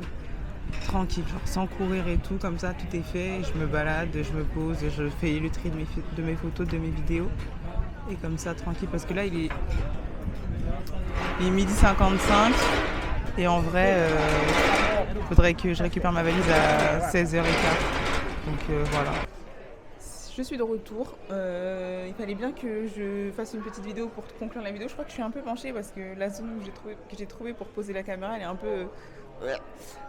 tranquille, genre sans courir et tout. Comme ça, tout est fait. Je me balade, je me pose, je fais le tri de mes photos, de mes vidéos. Et comme ça, tranquille. Parce que là, il est 12h55. Et en vrai, il faudrait que je récupère ma valise à 16h15. Donc voilà. Je suis de retour. Il fallait bien que je fasse une petite vidéo pour conclure la vidéo. Je crois que je suis un peu penchée parce que la zone que j'ai trouvée pour poser la caméra, elle est un peu...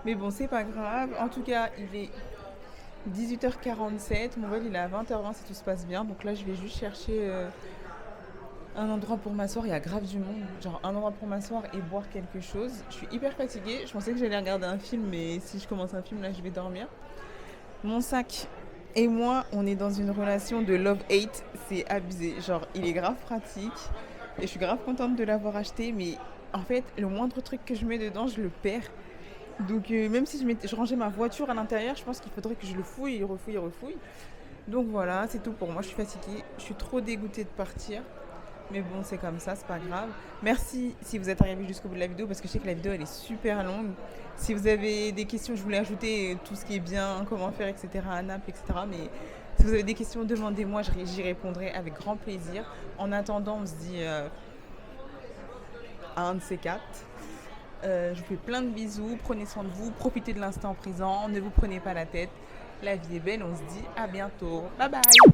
Mais bon, c'est pas grave. En tout cas, il est 18h47. Mon vol, il est à 20h20 si tout se passe bien. Donc là, je vais juste chercher... un endroit pour m'asseoir, il y a grave du monde, genre un endroit pour m'asseoir et boire quelque chose. Je suis hyper fatiguée, je pensais que j'allais regarder un film, mais si je commence un film, là je vais dormir. Mon sac et moi, on est dans une relation de love-hate, c'est abusé. Genre, il est grave pratique et je suis grave contente de l'avoir acheté, mais en fait, le moindre truc que je mets dedans, je le perds. Donc même si je rangeais ma voiture à l'intérieur, je pense qu'il faudrait que je le fouille, refouille. Donc voilà, c'est tout pour moi, je suis fatiguée, je suis trop dégoûtée de partir. Mais bon, c'est comme ça, c'est pas grave. Merci si vous êtes arrivé jusqu'au bout de la vidéo parce que je sais que la vidéo elle est super longue. Si vous avez des questions, je voulais ajouter tout ce qui est bien, comment faire, etc. à Naples, etc. Mais si vous avez des questions, demandez-moi, j'y répondrai avec grand plaisir. En attendant, on se dit à un de ces quatre. Je vous fais plein de bisous, prenez soin de vous, profitez de l'instant présent, ne vous prenez pas la tête. La vie est belle, on se dit à bientôt. Bye bye.